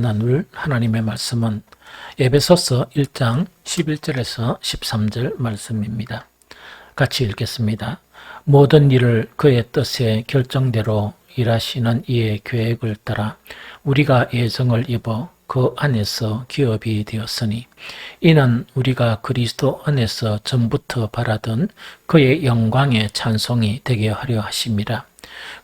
나눌 하나님의 말씀은 에베소서 1장 11절에서 13절 말씀입니다. 같이 읽겠습니다. 모든 일을 그의 뜻의 결정대로 일하시는 이의 계획을 따라 우리가 예정을 입어 그 안에서 기업이 되었으니 이는 우리가 그리스도 안에서 전부터 바라던 그의 영광의 찬송이 되게 하려 하심이라.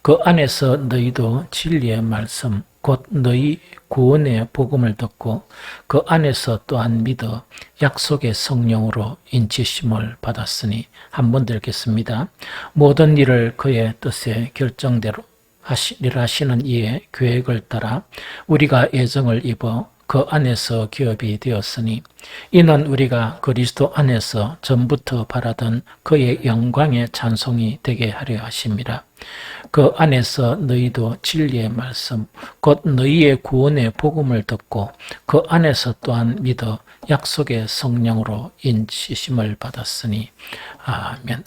그 안에서 너희도 진리의 말씀 곧 너희 구원의 복음을 듣고 그 안에서 또한 믿어 약속의 성령으로 인치심을 받았으니. 한 번 더 읽겠습니다. 모든 일을 그의 뜻의 결정대로 일하시는 이의 계획을 따라 우리가 예정을 입어 그 안에서 기업이 되었으니 이는 우리가 그리스도 안에서 전부터 바라던 그의 영광의 찬송이 되게 하려 하심이라. 그 안에서 너희도 진리의 말씀 곧 너희의 구원의 복음을 듣고 그 안에서 또한 믿어 약속의 성령으로 인치심을 받았으니. 아멘.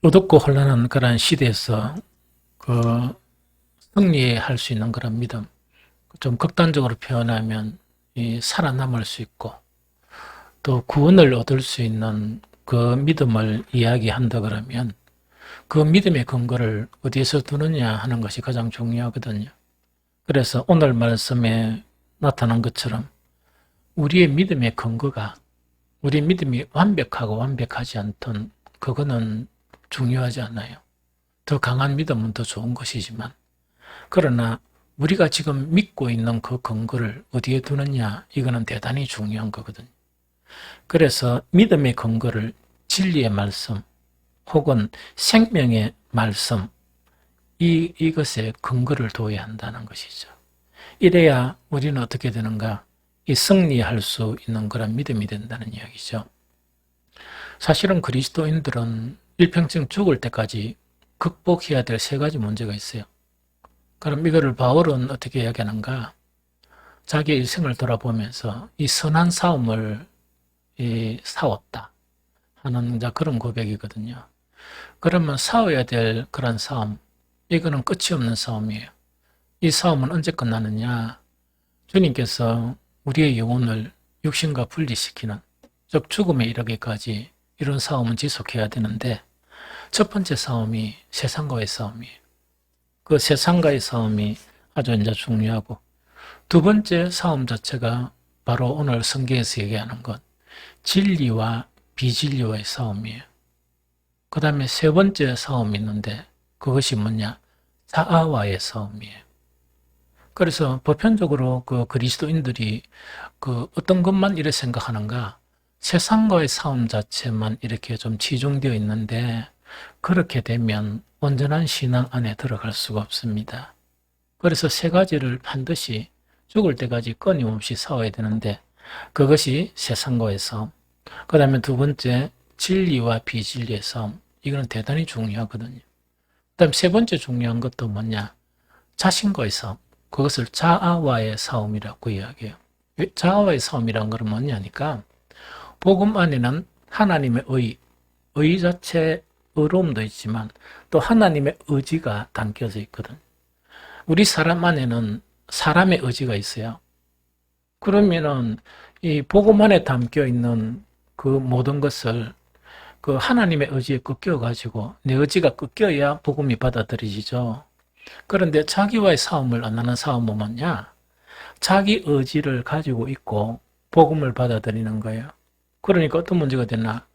어둡고 혼란한 그런 시대에서 승리할 수 있는 그런 믿음, 좀 극단적으로 표현하면 살아남을 수 있고 또 구원을 얻을 수 있는 그 믿음을 이야기한다 그러면 그 믿음의 근거를 어디에서 두느냐 하는 것이 가장 중요하거든요. 그래서 오늘 말씀에 나타난 것처럼 우리의 믿음의 근거가 우리 믿음이 완벽하고 완벽하지 않던 그거는 중요하지 않아요. 더 강한 믿음은 더 좋은 것이지만 그러나 우리가 지금 믿고 있는 그 근거를 어디에 두느냐 이거는 대단히 중요한 거거든요. 그래서 믿음의 근거를 진리의 말씀 혹은 생명의 말씀 이것에 근거를 둬야 한다는 것이죠. 이래야 우리는 어떻게 되는가? 승리할 수 있는 그런 믿음이 된다는 이야기죠. 사실은 그리스도인들은 일평생 죽을 때까지 극복해야 될 세 가지 문제가 있어요. 그럼 이거를 바울은 어떻게 이야기하는가? 자기의 일생을 돌아보면서 이 선한 싸움을 싸웠다 하는 그런 고백이거든요. 그러면 싸워야 될 그런 싸움, 이거는 끝이 없는 싸움이에요. 이 싸움은 언제 끝나느냐? 주님께서 우리의 영혼을 육신과 분리시키는, 즉 죽음에 이르기까지 이런 싸움은 지속해야 되는데 첫 번째 싸움이 세상과의 싸움이에요. 그 세상과의 싸움이 아주 이제 중요하고 두 번째 싸움 자체가 바로 오늘 성경에서 얘기하는 것, 진리와 비진리와의 싸움이에요. 그 다음에 세 번째 싸움이 있는데 그것이 뭐냐? 자아와의 싸움이에요. 그래서 보편적으로 그 그리스도인들이 어떤 것만 이렇게 생각하는가? 세상과의 싸움 자체만 이렇게 좀 치중되어 있는데 그렇게 되면 온전한 신앙 안에 들어갈 수가 없습니다. 그래서 세 가지를 반드시 죽을 때까지 끊임없이 싸워야 되는데 그것이 세상과의 싸움, 그 다음에 두 번째 진리와 비진리의 싸움, 이거는 대단히 중요하거든요. 그 다음 세 번째 중요한 것도 뭐냐? 자신과의 싸움, 그것을 자아와의 싸움이라고 이야기해요. 자아와의 싸움이란 건 뭐냐니까 복음 안에는 하나님의 의 자체 의로움도 있지만 또 하나님의 의지가 담겨져 있거든. 우리 사람 안에는 사람의 의지가 있어요. 그러면은 이 복음 안에 담겨 있는 그 모든 것을 그 하나님의 의지에 꺾여 가지고 내 의지가 꺾여야 복음이 받아들이지죠. 그런데 자기와의 싸움을 안 하는 싸움은 뭐냐? 자기 의지를 가지고 있고 복음을 받아들이는 거예요. 그러니까 어떤 문제가 되나?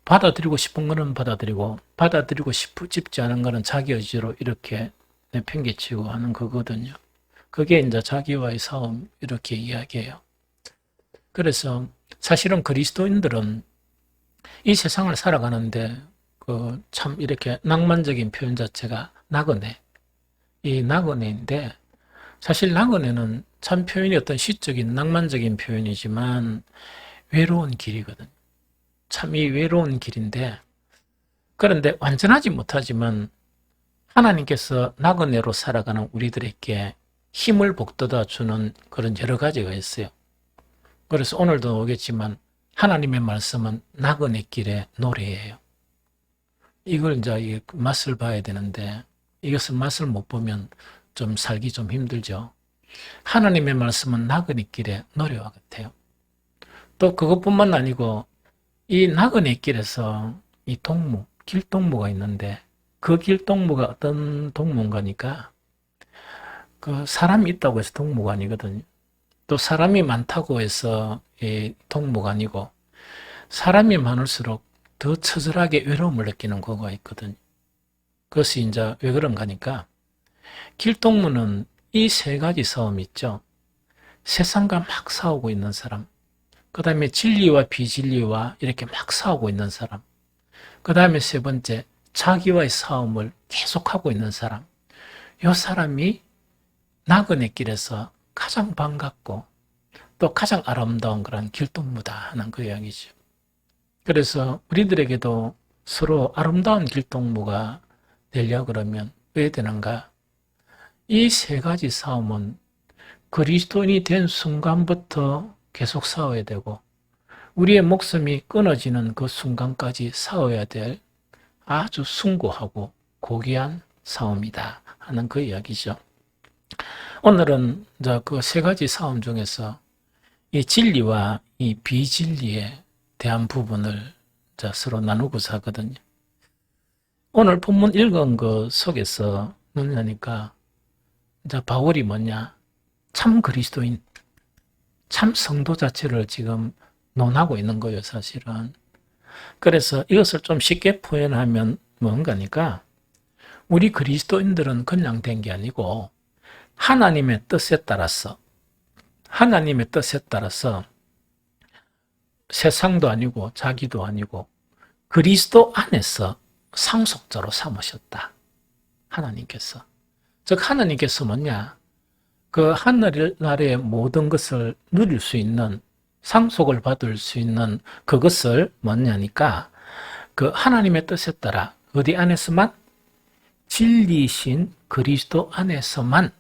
받아들이고 싶은 거는 받아들이고 싶지 않은 거는 자기 의지로 이렇게 내팽개치고 하는 거거든요. 그게 이제 자기와의 싸움 이렇게 이야기해요. 그래서 사실은 그리스도인들은 이 세상을 살아가는데 참 이렇게 낭만적인 표현 자체가 나그네. 이 나그네인데 사실 나그네는 참 표현이 어떤 시적인 낭만적인 표현이지만 외로운 길이거든. 참 이 외로운 길인데 그런데 완전하지 못하지만 하나님께서 나그네로 살아가는 우리들에게 힘을 북돋아 주는 그런 여러 가지가 있어요. 그래서 오늘도 오겠지만 하나님의 말씀은 나그네 길의 노래예요. 이걸 이제 맛을 봐야 되는데 이것을 맛을 못 보면 좀 살기 좀 힘들죠. 하나님의 말씀은 나그네 길의 노래와 같아요. 또 그것뿐만 아니고 이 나그네 길에서 이 동무, 길동무가 있는데 그 길동무가 어떤 동무인가니까 그 사람이 있다고 해서 동무가 아니거든요. 또 사람이 많다고 해서 이 동무가 아니고 사람이 많을수록 더 처절하게 외로움을 느끼는 거가 있거든요. 그것이 이제 왜 그런가 하니까 길동무는 이 세 가지 싸움 있죠. 세상과 막 싸우고 있는 사람, 그 다음에 진리와 비진리와 이렇게 막 싸우고 있는 사람, 그 다음에 세 번째 자기와의 싸움을 계속하고 있는 사람, 이 사람이 나그네 길에서 가장 반갑고 또 가장 아름다운 그런 길동무다 하는 그 이야기죠. 그래서 우리들에게도 서로 아름다운 길동무가 되려고 그러면 왜 되는가? 이 세 가지 싸움은 그리스도인이 된 순간부터 계속 싸워야 되고 우리의 목숨이 끊어지는 그 순간까지 싸워야 될 아주 숭고하고 고귀한 싸움이다 하는 그 이야기죠. 오늘은 그 세 가지 싸움 중에서 이 진리와 이 비진리에 대한 부분을 서로 나누고자 하거든요. 오늘 본문 읽은 그 속에서 뭐냐니까 바울이 뭐냐? 참 그리스도인, 참 성도 자체를 지금 논하고 있는 거예요, 사실은. 그래서 이것을 좀 쉽게 표현하면 뭔가니까 우리 그리스도인들은 그냥 된 게 아니고 하나님의 뜻에 따라서 세상도 아니고 자기도 아니고 그리스도 안에서 상속자로 삼으셨다. 하나님께서. 즉 하나님께서 뭐냐? 그 하늘나라의 모든 것을 누릴 수 있는 상속을 받을 수 있는 그것을 뭐냐니까 그 하나님의 뜻에 따라 어디 안에서만 진리신 그리스도 안에서만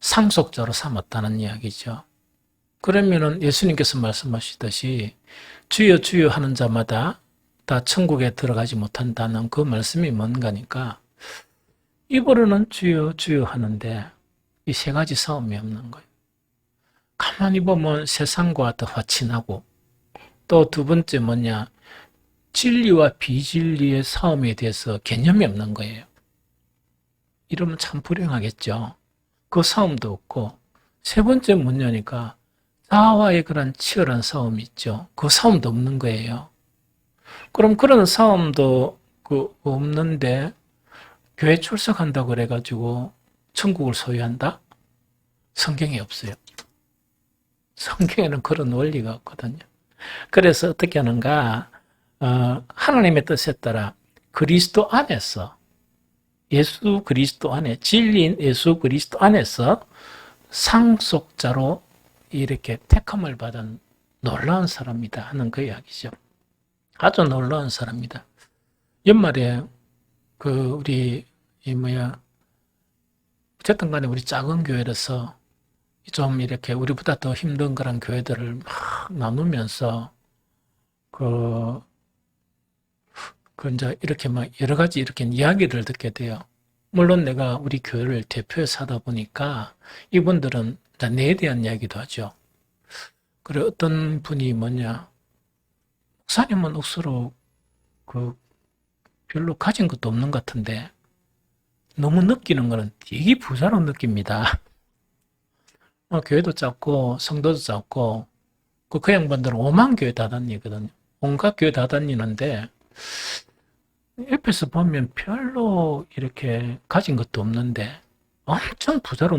상속자로 삼았다는 이야기죠. 그러면은 예수님께서 말씀하시듯이 주여 주여 하는 자마다 다 천국에 들어가지 못한다는 그 말씀이 뭔가니까 입으로는 주여 주여 하는데 이 세 가지 싸움이 없는 거예요. 가만히 보면 세상과 더 화친하고 또 두 번째 뭐냐? 진리와 비진리의 싸움에 대해서 개념이 없는 거예요. 이러면 참 불행하겠죠. 그 싸움도 없고 세 번째 뭐냐니까 자아와의 그런 치열한 싸움이 있죠. 그 싸움도 없는 거예요. 그럼 그런 싸움도 없는데 교회 출석한다고 그래가지고 천국을 소유한다? 성경에 없어요. 성경에는 그런 원리가 없거든요. 그래서 어떻게 하는가? 하나님의 뜻에 따라 그리스도 안에서 예수 그리스도 안에 진리인 예수 그리스도 안에서 상속자로 이렇게 택함을 받은 놀라운 사람이다 하는 그 이야기죠. 아주 놀라운 사람이다. 연말에 우리 어쨌든 간에 우리 작은 교회에서 좀 이렇게 우리보다 더 힘든 그런 교회들을 막 나누면서 이제 이렇게 막 여러 가지 이렇게 이야기를 듣게 돼요. 물론 내가 우리 교회를 대표해서 하다 보니까 이분들은 내에 대한 이야기도 하죠. 그래, 어떤 분이 뭐냐, 목사님은 억수로 별로 가진 것도 없는 것 같은데 너무 느끼는 거는 되게 부자로 느낍니다. 교회도 작고 성도도 작고 그 양반들은 5만 교회 다 다니거든요. 온갖 교회 다 다니는데 옆에서 보면 별로 이렇게 가진 것도 없는데 엄청 부자로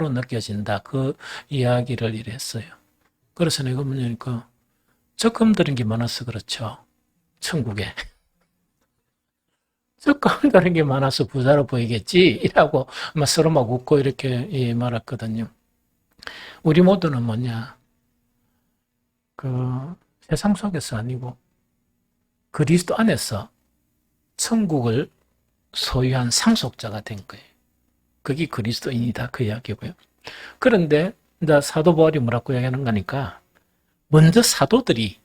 느껴진다. 그 이야기를 이랬어요. 그래서 내가 뭐냐니까 적금 들은 게 많아서 그렇죠. 천국에. 적금 들은 게 많아서 부자로 보이겠지? 이라고 서로 막 웃고 이렇게 말했거든요. 우리 모두는 뭐냐? 세상 속에서 아니고 그리스도 안에서 천국을 소유한 상속자가 된 거예요. 그게 그리스도인이다 그 이야기고요. 그런데 이제 사도 바울이 뭐라고 이야기하는 거니까 먼저 사도들이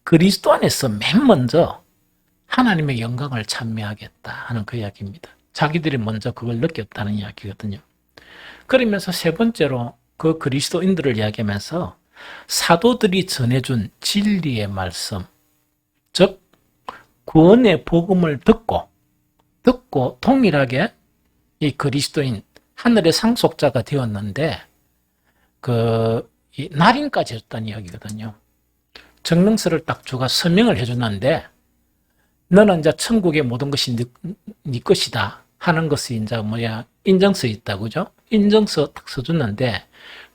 그리스도 안에서 맨 먼저 하나님의 영광을 찬미하겠다 하는 그 이야기입니다. 자기들이 먼저 그걸 느꼈다는 이야기거든요. 그러면서 세 번째로 그 그리스도인들을 이야기하면서 사도들이 전해준 진리의 말씀, 즉 구원의 복음을 듣고 동일하게 이 그리스도인 하늘의 상속자가 되었는데 이 날인까지 했다는 이야기거든요. 정능서를 딱 주가 서명을 해주는데 너는 이제 천국의 모든 것이 네 것이다 하는 것이 이제 인정서 있다, 그죠? 인정서 딱 써줬는데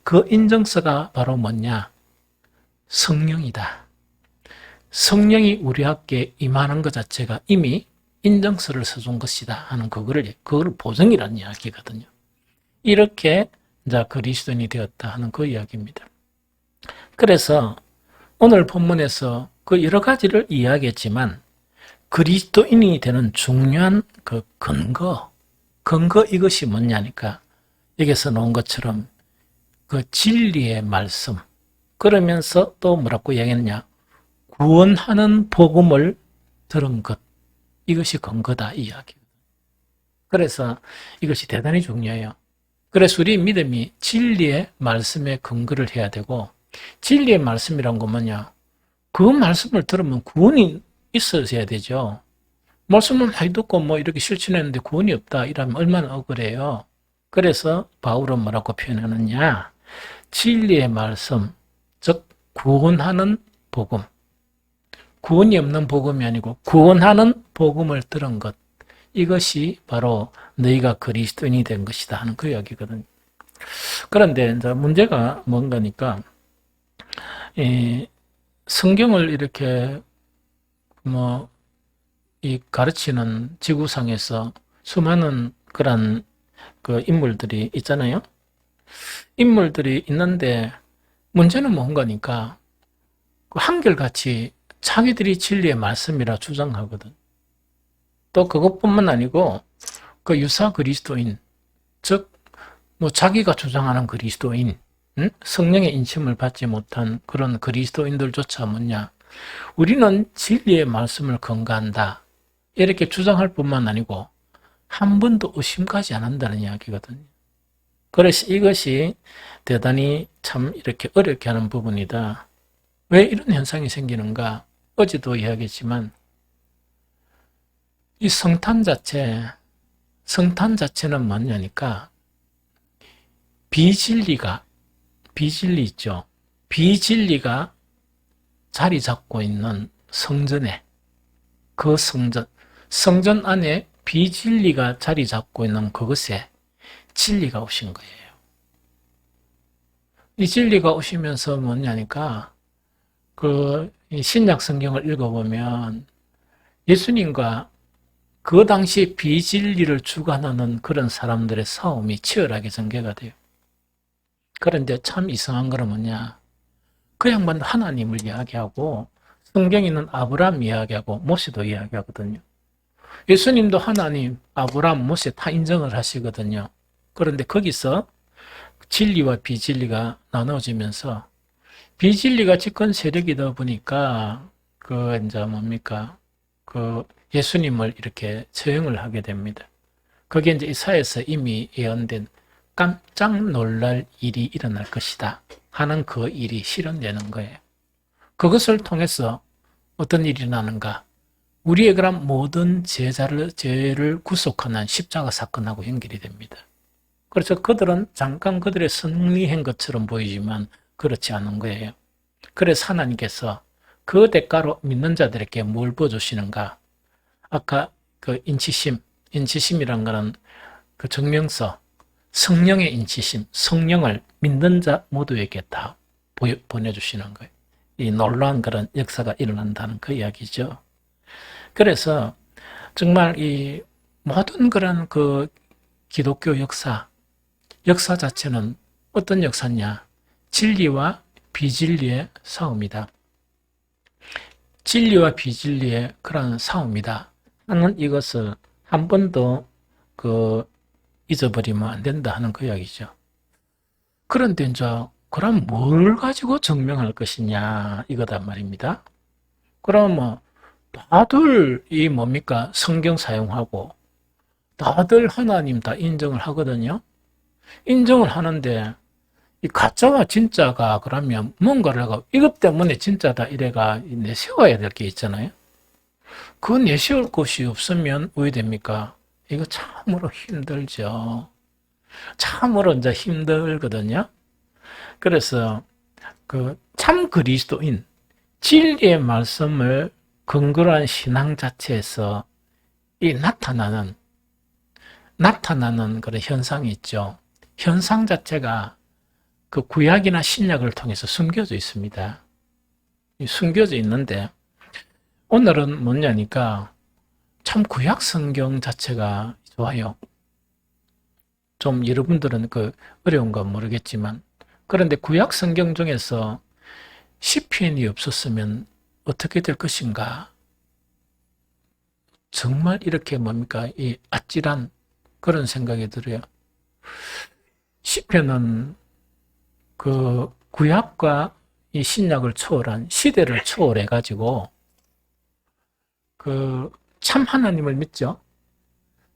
그 인정서가 바로 뭐냐? 성령이다. 성령이 우리 학교에 임하는 것 자체가 이미 인정서를 써준 것이다 하는 그거를 보증이라는 이야기거든요. 이렇게 이제 그리스도인이 되었다 하는 그 이야기입니다. 그래서 오늘 본문에서 그 여러 가지를 이야기했지만 그리스도인이 되는 중요한 그 근거 이것이 뭐냐니까 여기서 나온 것처럼 그 진리의 말씀, 그러면서 또 뭐라고 이야기했냐? 구원하는 복음을 들은 것, 이것이 근거다 이 이야기. 그래서 이것이 대단히 중요해요. 그래서 우리 믿음이 진리의 말씀에 근거를 해야 되고, 진리의 말씀이란 건 뭐냐? 그 말씀을 들으면 구원이 있어야 되죠. 말씀을 많이 듣고 이렇게 실천했는데 구원이 없다 이러면 얼마나 억울해요. 그래서 바울은 뭐라고 표현하느냐? 진리의 말씀, 즉 구원하는 복음. 구원이 없는 복음이 아니고 구원하는 복음을 들은 것. 이것이 바로 너희가 그리스도인이 된 것이다 하는 그 이야기거든요. 그런데 이제 문제가 뭔가니까 성경을 이렇게 이 가르치는 지구상에서 수많은 그런 그 인물들이 있잖아요. 인물들이 있는데 문제는 뭔가니까 한결같이 자기들이 진리의 말씀이라 주장하거든. 또 그것뿐만 아니고 그 유사 그리스도인, 즉 자기가 주장하는 그리스도인, 성령의 인침을 받지 못한 그런 그리스도인들조차 뭐냐? 우리는 진리의 말씀을 근거한다. 이렇게 주장할 뿐만 아니고 한 번도 의심까지 안 한다는 이야기거든요. 그래서 이것이 대단히 참 이렇게 어렵게 하는 부분이다. 왜 이런 현상이 생기는가? 어제도 이야기했지만 이 성탄 자체는 뭐냐니까 비진리 있죠. 비진리가 자리 잡고 있는 성전에, 그 성전 안에 비진리가 자리 잡고 있는 그것에 진리가 오신 거예요. 이 진리가 오시면서 뭐냐니까 그 신약 성경을 읽어보면 예수님과 그 당시 비진리를 주관하는 그런 사람들의 싸움이 치열하게 전개가 돼요. 그런데 참 이상한 건 뭐냐? 그 양반 하나님을 이야기하고 성경에는 아브라함 이야기하고 모세도 이야기하거든요. 예수님도 하나님, 아브라함, 모세 다 인정을 하시거든요. 그런데 거기서 진리와 비진리가 나눠지면서 비진리가 집권 세력이다 보니까 예수님을 이렇게 처형을 하게 됩니다. 그게 이제 이사야에서 이미 예언된 깜짝 놀랄 일이 일어날 것이다 하는 그 일이 실현되는 거예요. 그것을 통해서 어떤 일이 일어나는가? 우리의 그런 모든 죄를 구속하는 십자가 사건하고 연결이 됩니다. 그래서 그들은 잠깐 그들의 승리한 것처럼 보이지만 그렇지 않은 거예요. 그래서 하나님께서 그 대가로 믿는 자들에게 뭘 보여주시는가? 아까 그 인치심이라는 것은 그 증명서, 성령의 인치심, 성령을 믿는 자 모두에게 다 보내주시는 거예요. 이 놀라운 그런 역사가 일어난다는 그 이야기죠. 그래서 정말 이 모든 그런 그 기독교 역사 자체는 어떤 역사냐? 진리와 비진리의 싸움이다. 진리와 비진리의 그런 싸움이다 하는 이것을 한 번도 잊어버리면 안 된다 하는 그 이야기죠. 그런데 이제 그럼 뭘 가지고 증명할 것이냐 이거단 말입니다. 그럼 다들 성경 사용하고 다들 하나님 다 인정을 하거든요. 인정을 하는데 이 가짜와 진짜가 그러면 뭔가를 하고 이것 때문에 진짜다 이래가 내세워야 될 게 있잖아요. 그 내세울 곳이 없으면 왜 됩니까? 이거 참으로 힘들죠. 참으로 이제 힘들거든요. 그래서 그 참 그리스도인 진리의 말씀을 근거한 신앙 자체에서 이 나타나는 그런 현상이 있죠. 현상 자체가 그 구약이나 신약을 통해서 숨겨져 있습니다. 숨겨져 있는데 오늘은 뭐냐니까 참 구약 성경 자체가 좋아요. 좀 여러분들은 그 어려운 건 모르겠지만 그런데 구약 성경 중에서 시편이 없었으면 어떻게 될 것인가? 정말 이렇게 뭡니까? 이 아찔한 그런 생각이 들어요. 시편은 그 구약과 이 신약을 초월한 시대를 초월해 가지고 그 참 하나님을 믿죠.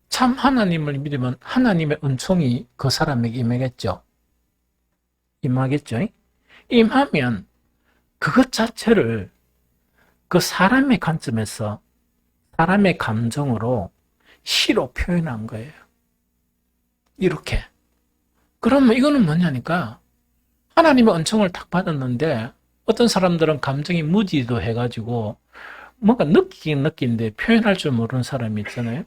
참 하나님을 믿으면 하나님의 은총이 그 사람에게 임하겠죠. 임하겠죠. 임하면 그것 자체를 그 사람의 관점에서 사람의 감정으로 시로 표현한 거예요. 이렇게. 그러면 이거는 뭐냐니까 하나님의 은총을 딱 받았는데 어떤 사람들은 감정이 무지도 해가지고 뭔가 느끼긴 느끼는데 표현할 줄 모르는 사람이 있잖아요.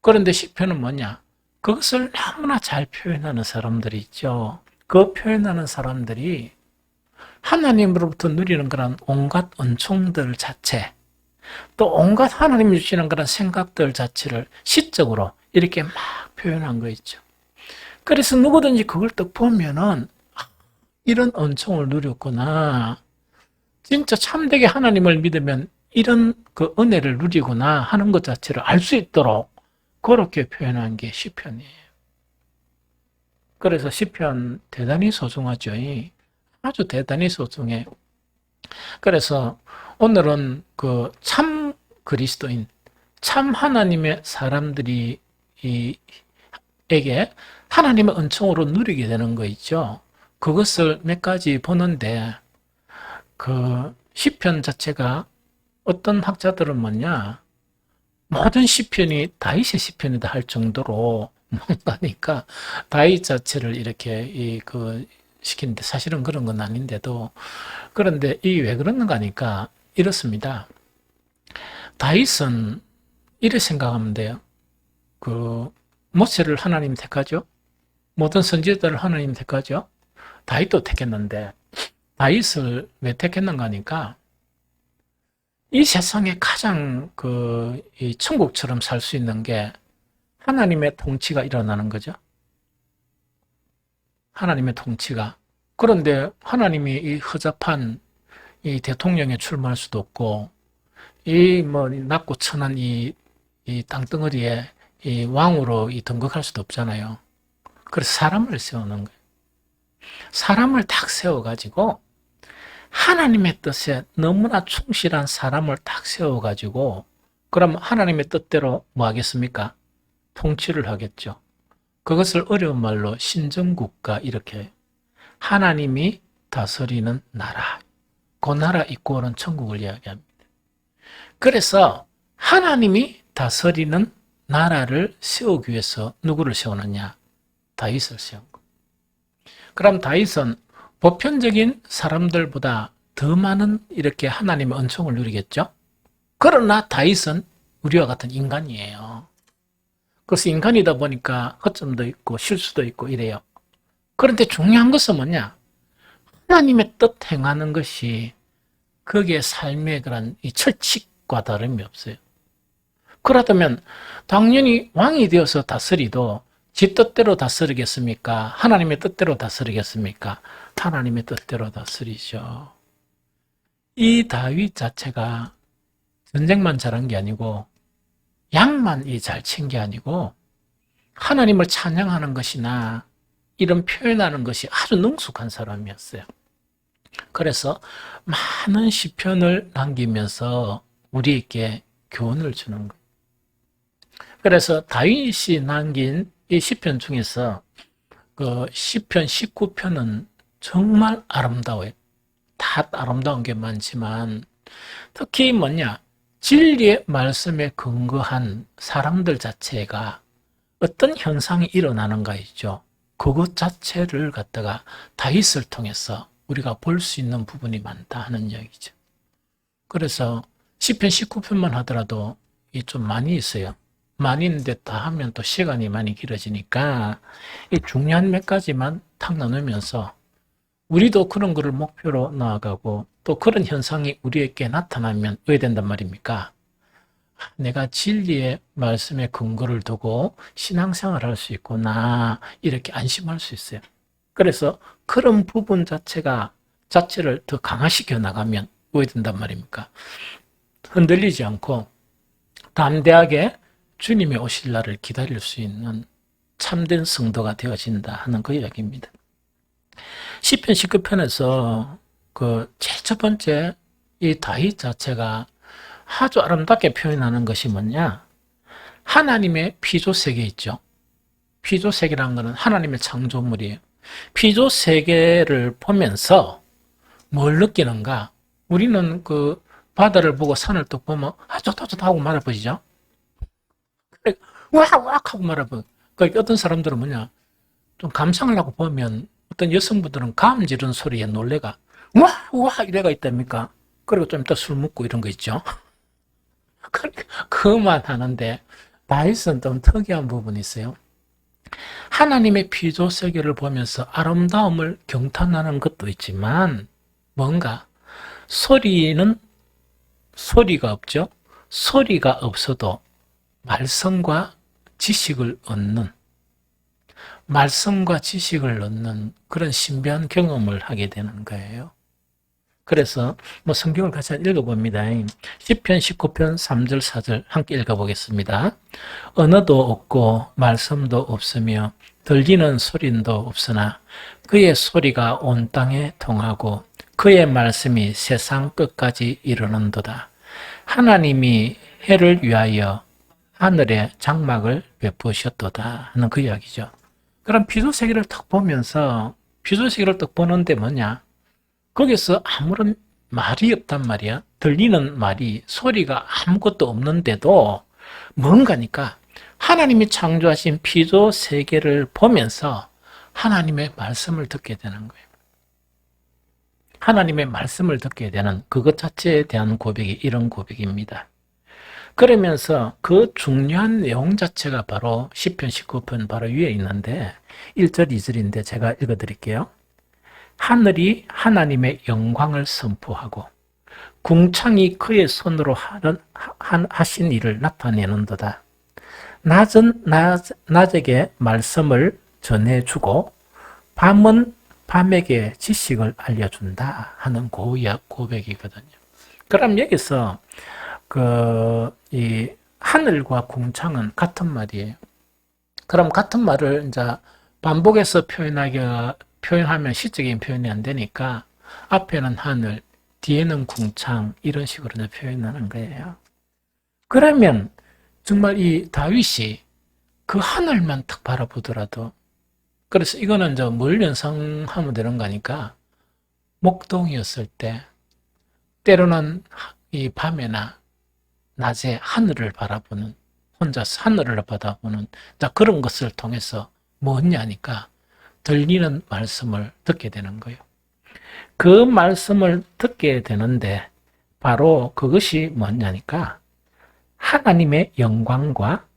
그런데 시편은 뭐냐? 그것을 너무나 잘 표현하는 사람들이 있죠. 그 표현하는 사람들이 하나님으로부터 누리는 그런 온갖 은총들 자체, 또 온갖 하나님이 주시는 그런 생각들 자체를 시적으로 이렇게 막 표현한 거 있죠. 그래서 누구든지 그걸 딱 보면은 이런 은총을 누렸구나. 진짜 참되게 하나님을 믿으면 이런 그 은혜를 누리구나 하는 것 자체를 알 수 있도록 그렇게 표현한 게 시편이에요. 그래서 시편 대단히 소중하죠. 아주 대단히 소중해요. 그래서 오늘은 그 참 그리스도인, 참 하나님의 사람들이 에게 하나님의 은총으로 누리게 되는 거 있죠. 그것을 몇 가지 보는데 그 시편 자체가 어떤 학자들은 뭐냐 모든 시편이 다윗의 시편이다 할 정도로 뭔가니까 다윗 자체를 이렇게 시키는데 사실은 그런 건 아닌데도 그런데 이 왜 그러는가 하니까 이렇습니다. 다윗은 이렇게 생각하면 돼요. 그 모세를 하나님 택하죠. 모든 선지자들을 하나님 택하죠. 다윗도 택했는데 다윗을 왜 택했는가 하니까 이 세상에 가장 이 천국처럼 살 수 있는 게 하나님의 통치가 일어나는 거죠. 하나님의 통치가. 그런데 하나님이 이 허접한 이 대통령에 출마할 수도 없고, 낮고 천한 이 땅덩어리에 이 왕으로 등극할 수도 없잖아요. 그래서 사람을 세우는 거예요. 사람을 딱 세워가지고, 하나님의 뜻에 너무나 충실한 사람을 딱 세워가지고, 그럼 하나님의 뜻대로 뭐 하겠습니까? 통치를 하겠죠. 그것을 어려운 말로 신정국가 이렇게 하나님이 다스리는 나라. 그 나라 이꼴은 천국을 이야기합니다. 그래서 하나님이 다스리는 나라를 세우기 위해서 누구를 세우느냐? 다윗을 세운 거. 그럼 다윗은 보편적인 사람들보다 더 많은 이렇게 하나님의 은총을 누리겠죠? 그러나 다윗은 우리와 같은 인간이에요. 그래서 인간이다 보니까 허점도 있고 실수도 있고 이래요. 그런데 중요한 것은 뭐냐? 하나님의 뜻 행하는 것이 거기에 삶의 그런 이 철칙과 다름이 없어요. 그렇다면 당연히 왕이 되어서 다스리도 지 뜻대로 다스리겠습니까? 하나님의 뜻대로 다스리겠습니까? 하나님의 뜻대로 다스리죠. 이 다윗 자체가 전쟁만 잘한 게 아니고 양만 잘 친 게 아니고 하나님을 찬양하는 것이나 이런 표현하는 것이 아주 능숙한 사람이었어요. 그래서 많은 시편을 남기면서 우리에게 교훈을 주는 거예요. 그래서 다윗이 남긴 이 시편 중에서 그 시편 19편은 정말 아름다워요. 다 아름다운 게 많지만 특히 뭐냐? 진리의 말씀에 근거한 사람들 자체가 어떤 현상이 일어나는가 있죠. 그것 자체를 갖다가 다윗을 통해서 우리가 볼 수 있는 부분이 많다 하는 이야기죠. 그래서 시편 19편만 하더라도 이 좀 많이 있어요. 많이 있는데 다 하면 또 시간이 많이 길어지니까 이 중요한 몇 가지만 탁 나누면서 우리도 그런 거를 목표로 나아가고 또 그런 현상이 우리에게 나타나면 왜 된단 말입니까? 내가 진리의 말씀에 근거를 두고 신앙생활을 할 수 있구나 이렇게 안심할 수 있어요. 그래서 그런 부분 자체를 더 강화시켜 나가면 왜 된단 말입니까? 흔들리지 않고 담대하게 주님의 오실 날을 기다릴 수 있는 참된 성도가 되어진다 하는 그 이야기입니다. 시편 19편에서 그 제일 첫 번째 이 다윗 자체가 아주 아름답게 표현하는 것이 뭐냐? 하나님의 피조세계 있죠. 피조세계라는 것은 하나님의 창조물이에요. 피조세계를 보면서 뭘 느끼는가? 우리는 그 바다를 보고 산을 또 보면 좋다 하고 말아버리죠. 와 하고 말아버려. 그러니까 어떤 사람들은 뭐냐? 좀 감상을 하고 보면 어떤 여성분들은 감 지르는 소리에 놀래가 와 이래가 있답니까? 그리고 좀 이따 술 먹고 이런 거 있죠. 그만 하는데 다윗은 좀 특이한 부분이 있어요. 하나님의 피조 세계를 보면서 아름다움을 경탄하는 것도 있지만 뭔가 소리가 없죠. 소리가 없어도 말씀과 지식을 얻는 그런 신비한 경험을 하게 되는 거예요. 그래서 성경을 같이 읽어봅니다. 시편 19편 3절 4절 함께 읽어보겠습니다. 언어도 없고 말씀도 없으며 들리는 소린도 없으나 그의 소리가 온 땅에 통하고 그의 말씀이 세상 끝까지 이르는도다. 하나님이 해를 위하여 하늘에 장막을 베푸셨도다 하는 그 이야기죠. 그럼 피조세계를 딱 보면서 피조세계를 딱 보는데 뭐냐? 거기서 아무런 말이 없단 말이야. 들리는 말이 소리가 아무것도 없는데도 뭔가니까 하나님이 창조하신 피조 세계를 보면서 하나님의 말씀을 듣게 되는 거예요. 하나님의 말씀을 듣게 되는 그것 자체에 대한 고백이 이런 고백입니다. 그러면서 그 중요한 내용 자체가 바로 시편 19편 바로 위에 있는데 1절 2절인데 제가 읽어드릴게요. 하늘이 하나님의 영광을 선포하고 궁창이 그의 손으로 하신 일을 나타내는도다. 낮은 낮에게 말씀을 전해주고 밤은 밤에게 지식을 알려준다 하는 고백이거든요. 그럼 여기서 이 하늘과 궁창은 같은 말이에요. 그럼 같은 말을 이제 반복해서 표현하면 시적인 표현이 안 되니까 앞에는 하늘, 뒤에는 궁창 이런 식으로 표현하는 거예요. 그러면 정말 이 다윗이 그 하늘만 딱 바라보더라도 그래서 이거는 이제 뭘 연상하면 되는 거니까 목동이었을 때 때로는 이 밤에나 낮에 하늘을 바라보는 혼자서 하늘을 바라보는 그런 것을 통해서 뭐냐니까 들리는 말씀을 듣게 되는 거예요. 그 말씀을 듣게 되는데 바로 그것이 뭐냐니까 하나님의 영광과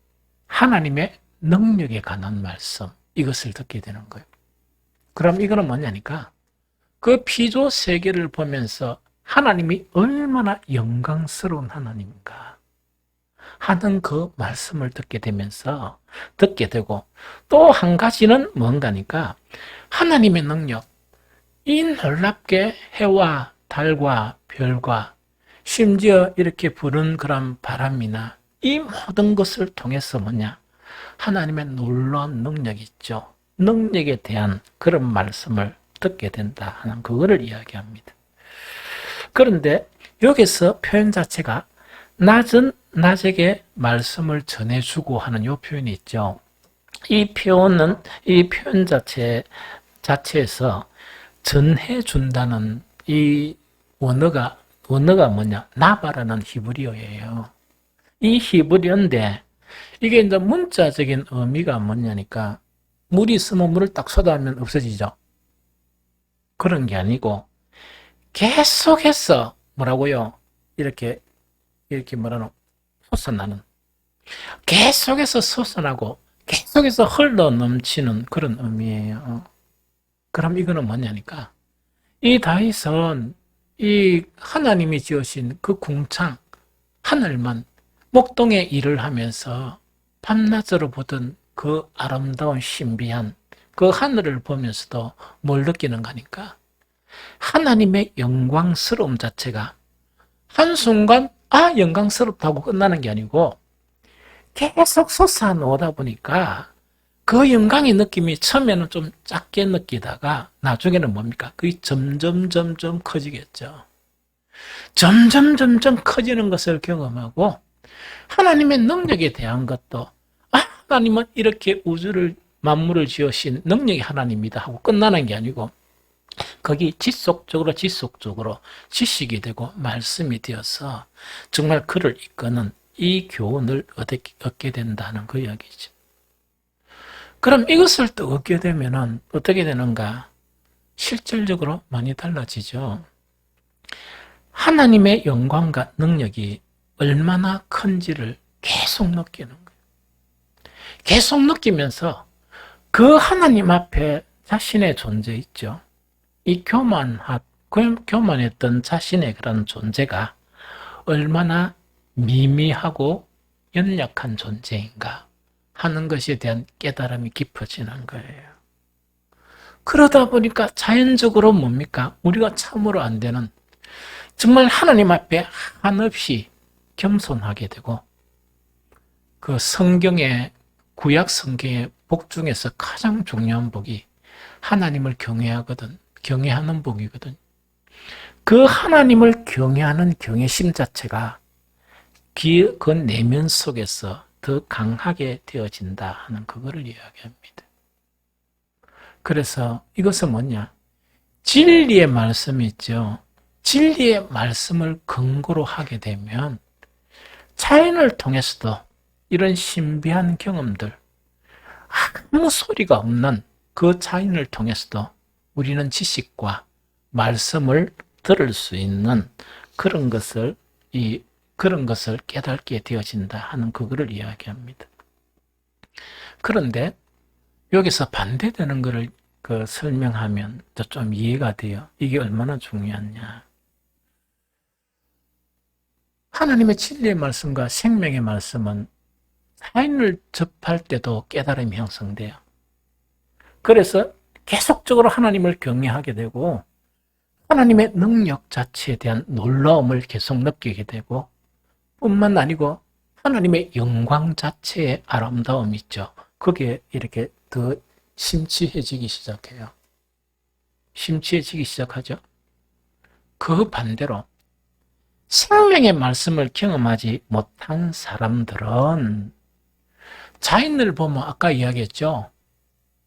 하나님의 능력에 관한 말씀 이것을 듣게 되는 거예요. 그럼 이거는 뭐냐니까 그 피조 세계를 보면서 하나님이 얼마나 영광스러운 하나님인가 하는 그 말씀을 듣게 되고 또 한 가지는 뭔가니까 하나님의 능력, 이 놀랍게 해와 달과 별과 심지어 이렇게 부는 그런 바람이나 이 모든 것을 통해서 뭐냐? 하나님의 놀라운 능력이 있죠. 능력에 대한 그런 말씀을 듣게 된다 하는 그거를 이야기합니다. 그런데 여기서 표현 자체가 낮은 낮에게 말씀을 전해주고 하는 요 표현이 있죠. 이 표현 자체에서 전해준다는 이 원어가 뭐냐? 나바라는 히브리어예요. 이 히브리어인데 이게 이제 문자적인 의미가 뭐냐니까 물이 있으면 물을 딱 쏟아하면 없어지죠. 그런 게 아니고 계속해서 뭐라고요? 이렇게 뭐라노? 솟아나는. 계속해서 솟아나고 계속해서 흘러 넘치는 그런 의미예요. 그럼 이거는 뭐냐니까 이 다윗은 이 하나님이 지으신 그 궁창 하늘만 목동에 일을 하면서 밤낮으로 보던 그 아름다운 신비한 그 하늘을 보면서도 뭘 느끼는 거니까 하나님의 영광스러움 자체가 한순간 영광스럽다고 끝나는 게 아니고 계속 솟아오다 보니까 그 영광의 느낌이 처음에는 좀 작게 느끼다가 나중에는 뭡니까? 그게 점점 커지겠죠. 점점 커지는 것을 경험하고 하나님의 능력에 대한 것도 하나님은 이렇게 우주를 만물을 지으신 능력의 하나님이다 하고 끝나는 게 아니고 거기 지속적으로 지식이 되고 말씀이 되어서 정말 그를 이끄는 이 교훈을 얻게 된다는 그 이야기죠. 그럼 이것을 또 얻게 되면은 어떻게 되는가? 실질적으로 많이 달라지죠. 하나님의 영광과 능력이 얼마나 큰지를 계속 느끼는 거예요. 계속 느끼면서 그 하나님 앞에 자신의 존재 있죠. 이 교만했던 자신의 그런 존재가 얼마나 미미하고 연약한 존재인가 하는 것에 대한 깨달음이 깊어지는 거예요. 그러다 보니까 자연적으로 뭡니까? 우리가 참으로 안 되는 정말 하나님 앞에 한없이 겸손하게 되고 그 구약 성경의 복 중에서 가장 중요한 복이 하나님을 경외하는 복이거든. 그 하나님을 경외하는 경외심 자체가 그 내면 속에서 더 강하게 되어진다 하는 그거를 이야기합니다. 그래서 이것은 뭐냐? 진리의 말씀이 있죠. 진리의 말씀을 근거로 하게 되면 자연을 통해서도 이런 신비한 경험들, 아무 소리가 없는 그 자연을 통해서도 우리는 지식과 말씀을 들을 수 있는 그런 것을 깨닫게 되어진다 하는 그거를 이야기합니다. 그런데 여기서 반대되는 것을 설명하면 좀 이해가 돼요. 이게 얼마나 중요하냐. 하나님의 진리의 말씀과 생명의 말씀은 자연을 접할 때도 깨달음이 형성돼요. 그래서 계속적으로 하나님을 경외하게 되고 하나님의 능력 자체에 대한 놀라움을 계속 느끼게 되고 뿐만 아니고 하나님의 영광 자체의 아름다움이 있죠. 그게 이렇게 더 심취해지기 시작해요. 심취해지기 시작하죠. 그 반대로 생명의 말씀을 경험하지 못한 사람들은 자연을 보면 아까 이야기했죠.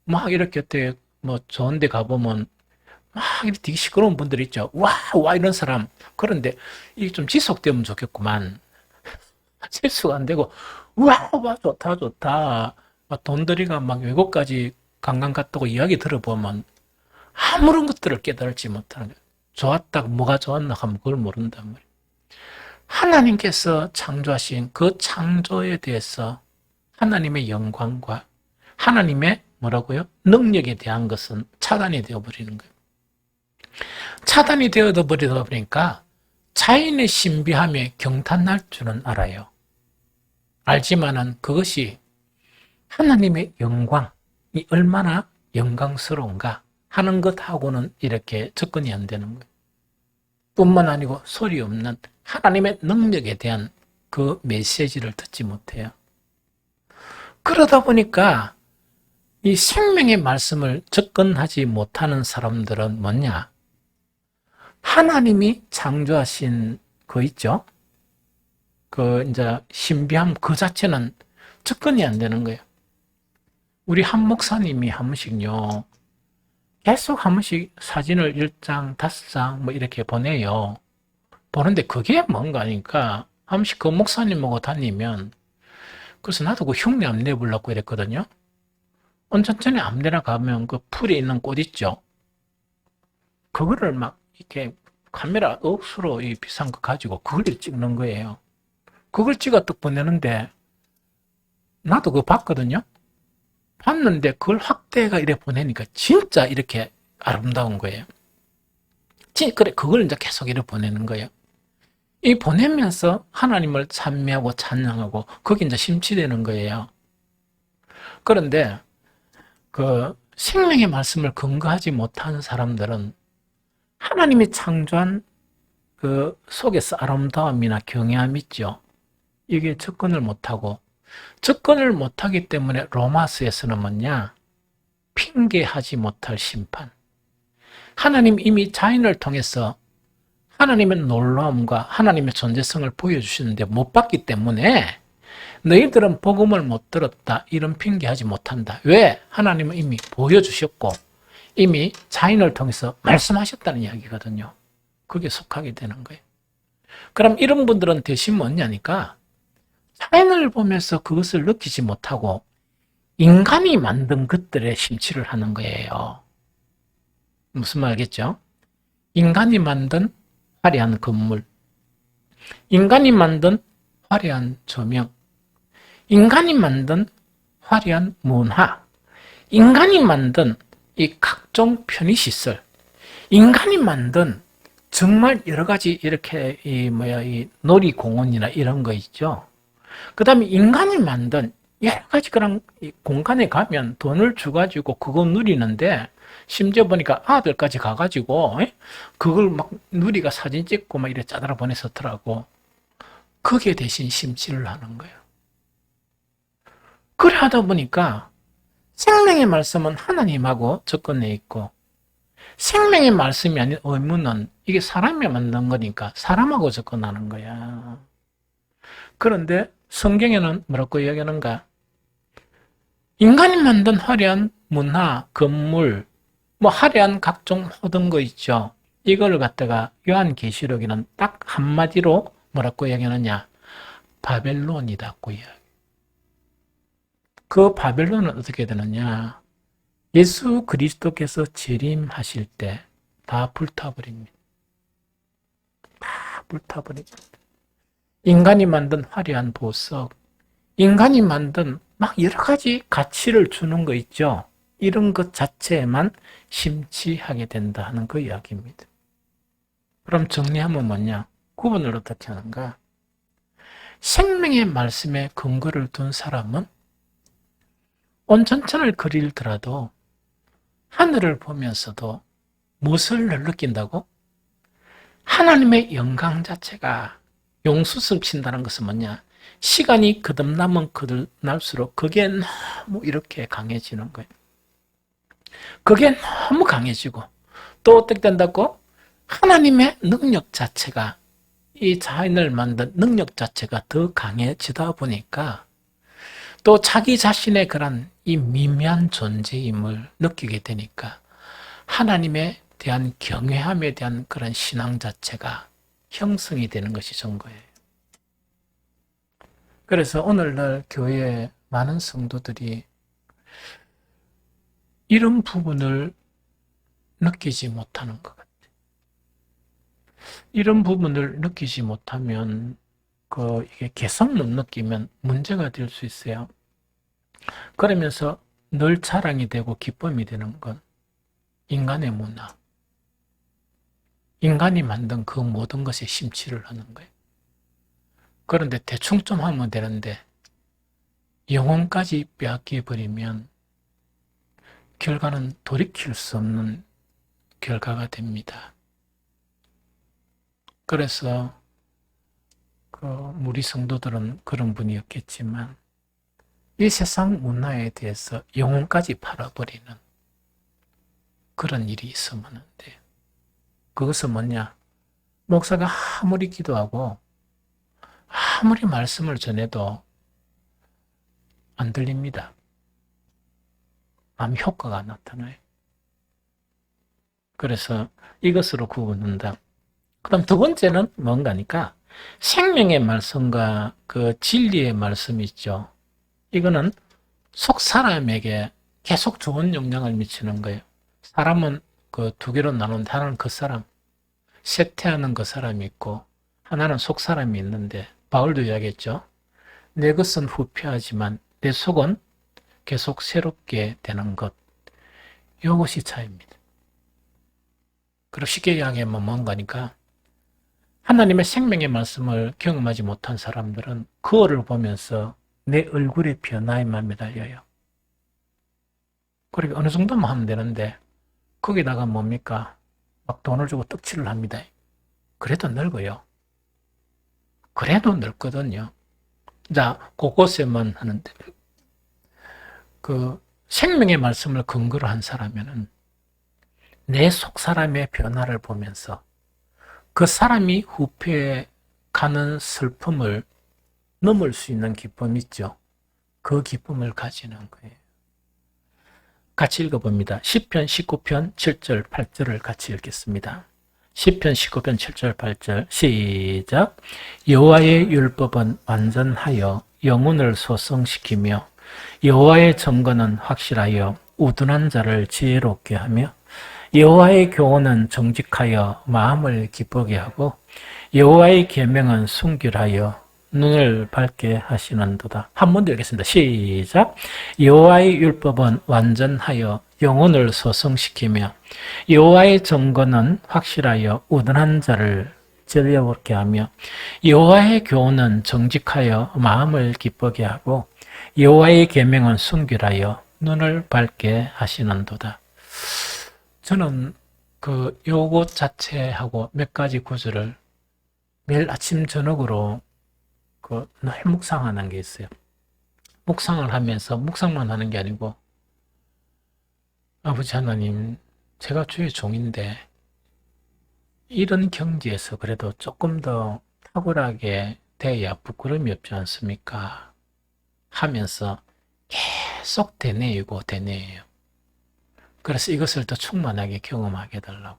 막 이렇게 좋은 데 가보면 막 이렇게 되게 시끄러운 분들 있죠. 와 이런 사람. 그런데 이게 좀 지속되면 좋겠구만. 실수가 안 되고 와 좋다. 막 돈 들이가 막 외국까지 관광 갔다고 이야기 들어보면 아무런 것들을 깨달지 못하는 거예요. 좋았다 뭐가 좋았나 하면 그걸 모른단 말이에요. 하나님께서 창조하신 그 창조에 대해서 하나님의 영광과 하나님의 뭐라고요? 능력에 대한 것은 차단이 되어버리는 거예요. 차단이 되어버리다 보니까 자연의 신비함에 경탄할 줄은 알아요. 알지만은 그것이 하나님의 영광이 얼마나 영광스러운가 하는 것하고는 이렇게 접근이 안 되는 거예요. 뿐만 아니고 소리 없는 하나님의 능력에 대한 그 메시지를 듣지 못해요. 그러다 보니까 이 생명의 말씀을 접근하지 못하는 사람들은 뭐냐? 하나님이 창조하신 거 있죠? 이제 신비함 그 자체는 접근이 안 되는 거예요. 우리 한 목사님이 한 번씩요, 계속 한 번씩 사진을 1장, 5장 뭐 이렇게 보내요. 보는데 그게 뭔가 하니까 한 번씩 그 목사님하고 다니면, 그래서 나도 그 흉내 안 내보려고 이랬거든요. 온천천에 아무데나 가면 그 풀이 있는 꽃 있죠. 그거를 막 이렇게 카메라 억수로 이 비싼 거 가지고 그걸 찍는 거예요. 그걸 찍어 딱 보내는데 나도 그거 봤거든요. 봤는데 그걸 확대가 이렇게 보내니까 진짜 이렇게 아름다운 거예요. 그래, 그걸 이제 계속 이렇게 보내는 거예요. 이 보내면서 하나님을 찬미하고 찬양하고 거기 이제 심취되는 거예요. 그런데 그 생명의 말씀을 근거하지 못한 사람들은 하나님이 창조한 그 속에서 아름다움이나 경외함 있죠. 이게 접근을 못하고, 접근을 못하기 때문에 로마서에서는 뭐냐? 핑계하지 못할 심판. 하나님 이미 자연을 통해서 하나님의 놀라움과 하나님의 존재성을 보여주시는데 못 봤기 때문에 너희들은 복음을 못 들었다, 이런 핑계하지 못한다. 왜? 하나님은 이미 보여주셨고 이미 자연을 통해서 말씀하셨다는 이야기거든요. 그게 속하게 되는 거예요. 그럼 이런 분들은 대신 뭐냐니까, 자연을 보면서 그것을 느끼지 못하고 인간이 만든 것들에 심취를 하는 거예요. 무슨 말이겠죠? 인간이 만든 화려한 건물, 인간이 만든 화려한 조명, 인간이 만든 화려한 문화, 인간이 만든 이 각종 편의시설, 인간이 만든 정말 여러 가지 이렇게 이 놀이공원이나 이런 거 있죠. 그 다음에 인간이 만든 여러 가지 그런 공간에 가면 돈을 주가지고 그거 누리는데, 심지어 보니까 아들까지 가가지고 그걸 막 누리가 사진 찍고 막 이래 짜다라 보냈었더라고. 거기에 대신 심취를 하는 거예요. 그래 하다 보니까 생명의 말씀은 하나님하고 접근해 있고, 생명의 말씀이 아닌 의문은 이게 사람이 만든 거니까 사람하고 접근하는 거야. 그런데 성경에는 뭐라고 이야기하는가? 인간이 만든 화려한 문화, 건물, 뭐 화려한 각종 모든 거 있죠. 이걸 갖다가 요한계시록에는 딱 한마디로 뭐라고 이야기하느냐? 바벨론이다고 이야기. 그 바벨론은 어떻게 되느냐? 예수 그리스도께서 재림하실 때 다 불타버립니다. 다 불타버립니다. 인간이 만든 화려한 보석, 인간이 만든 막 여러 가지 가치를 주는 거 있죠. 이런 것 자체에만 심취하게 된다 하는 그 이야기입니다. 그럼 정리하면 뭐냐? 구분을 어떻게 하는가? 생명의 말씀에 근거를 둔 사람은 온천천을 그리더라도 하늘을 보면서도 무엇을 느낀다고? 하나님의 영광 자체가, 용수성친다는 것은 뭐냐? 시간이 거듭나면 거듭날수록 그게 너무 이렇게 강해지는 거예요. 그게 너무 강해지고, 또 어떻게 된다고? 하나님의 능력 자체가, 이 자연을 만든 능력 자체가 더 강해지다 보니까 또 자기 자신의 그런 이 미미한 존재임을 느끼게 되니까 하나님에 대한 경외함에 대한 그런 신앙 자체가 형성이 되는 것이 전거예요. 그래서 오늘날 교회에 많은 성도들이 이런 부분을 느끼지 못하는 것 같아요. 이런 부분을 느끼지 못하면 이게 개성 못 느끼면 문제가 될 수 있어요. 그러면서 늘 자랑이 되고 기쁨이 되는 건 인간의 문화, 인간이 만든 그 모든 것에 심취를 하는 거예요. 그런데 대충 좀 하면 되는데 영혼까지 빼앗겨버리면 결과는 돌이킬 수 없는 결과가 됩니다. 그래서 우리 성도들은 그런 분이었겠지만 이 세상 문화에 대해서 영혼까지 팔아버리는 그런 일이 있으면 안 돼요. 그것은 뭐냐? 목사가 아무리 기도하고 아무리 말씀을 전해도 안 들립니다. 아무 효과가 안 나타나요. 그래서 이것으로 구분한다. 그 다음 두 번째는 뭔가니까 생명의 말씀과 그 진리의 말씀이 있죠. 이거는 속 사람에게 계속 좋은 영향을 미치는 거예요. 사람은 그 두 개로 나눈 하나는 그 사람, 쇠퇴하는 그 사람이 있고 하나는 속 사람이 있는데 바울도 이야기했죠. 내 것은 후패하지만 내 속은 계속 새롭게 되는 것. 이것이 차이입니다. 그리고 쉽게 이야기하면 뭔가니까 하나님의 생명의 말씀을 경험하지 못한 사람들은 그거를 보면서 내 얼굴의 변화에만 매달려요. 그리고 어느 정도만 하면 되는데 거기다가 뭡니까? 막 돈을 주고 떡칠을 합니다. 그래도 늙어요. 그래도 늙거든요. 자, 그것에만 하는데 그 생명의 말씀을 근거로 한 사람에는 내 속 사람의 변화를 보면서 그 사람이 후패에 가는 슬픔을 넘을 수 있는 기쁨이 있죠. 그 기쁨을 가지는 거예요. 같이 읽어봅니다. 시편 19편 7절 8절을 같이 읽겠습니다. 시편 19편 7절 8절 시작. 여호와의 율법은 완전하여 영혼을 소성시키며 여호와의 점거는 확실하여 우둔한 자를 지혜롭게 하며 여호와의 교훈은 정직하여 마음을 기쁘게 하고 여호와의 계명은 순결하여 눈을 밝게 하시는도다. 한 번 더 읽겠습니다. 시작. 여호와의 율법은 완전하여 영혼을 소성시키며 여호와의 정거는 확실하여 우둔한 자를 지혜롭게 하며 여호와의 교훈은 정직하여 마음을 기쁘게 하고 여호와의 계명은 순결하여 눈을 밝게 하시는도다. 저는 그 요것 자체하고 몇 가지 구절을 매일 아침 저녁으로 그 늘 묵상하는 게 있어요. 묵상을 하면서 묵상만 하는 게 아니고 아버지 하나님, 제가 주의 종인데 이런 경지에서 그래도 조금 더 탁월하게 돼야 부끄러움이 없지 않습니까? 하면서 계속 되뇌이고 되뇌여요. 그래서 이것을 더 충만하게 경험하게 해달라고.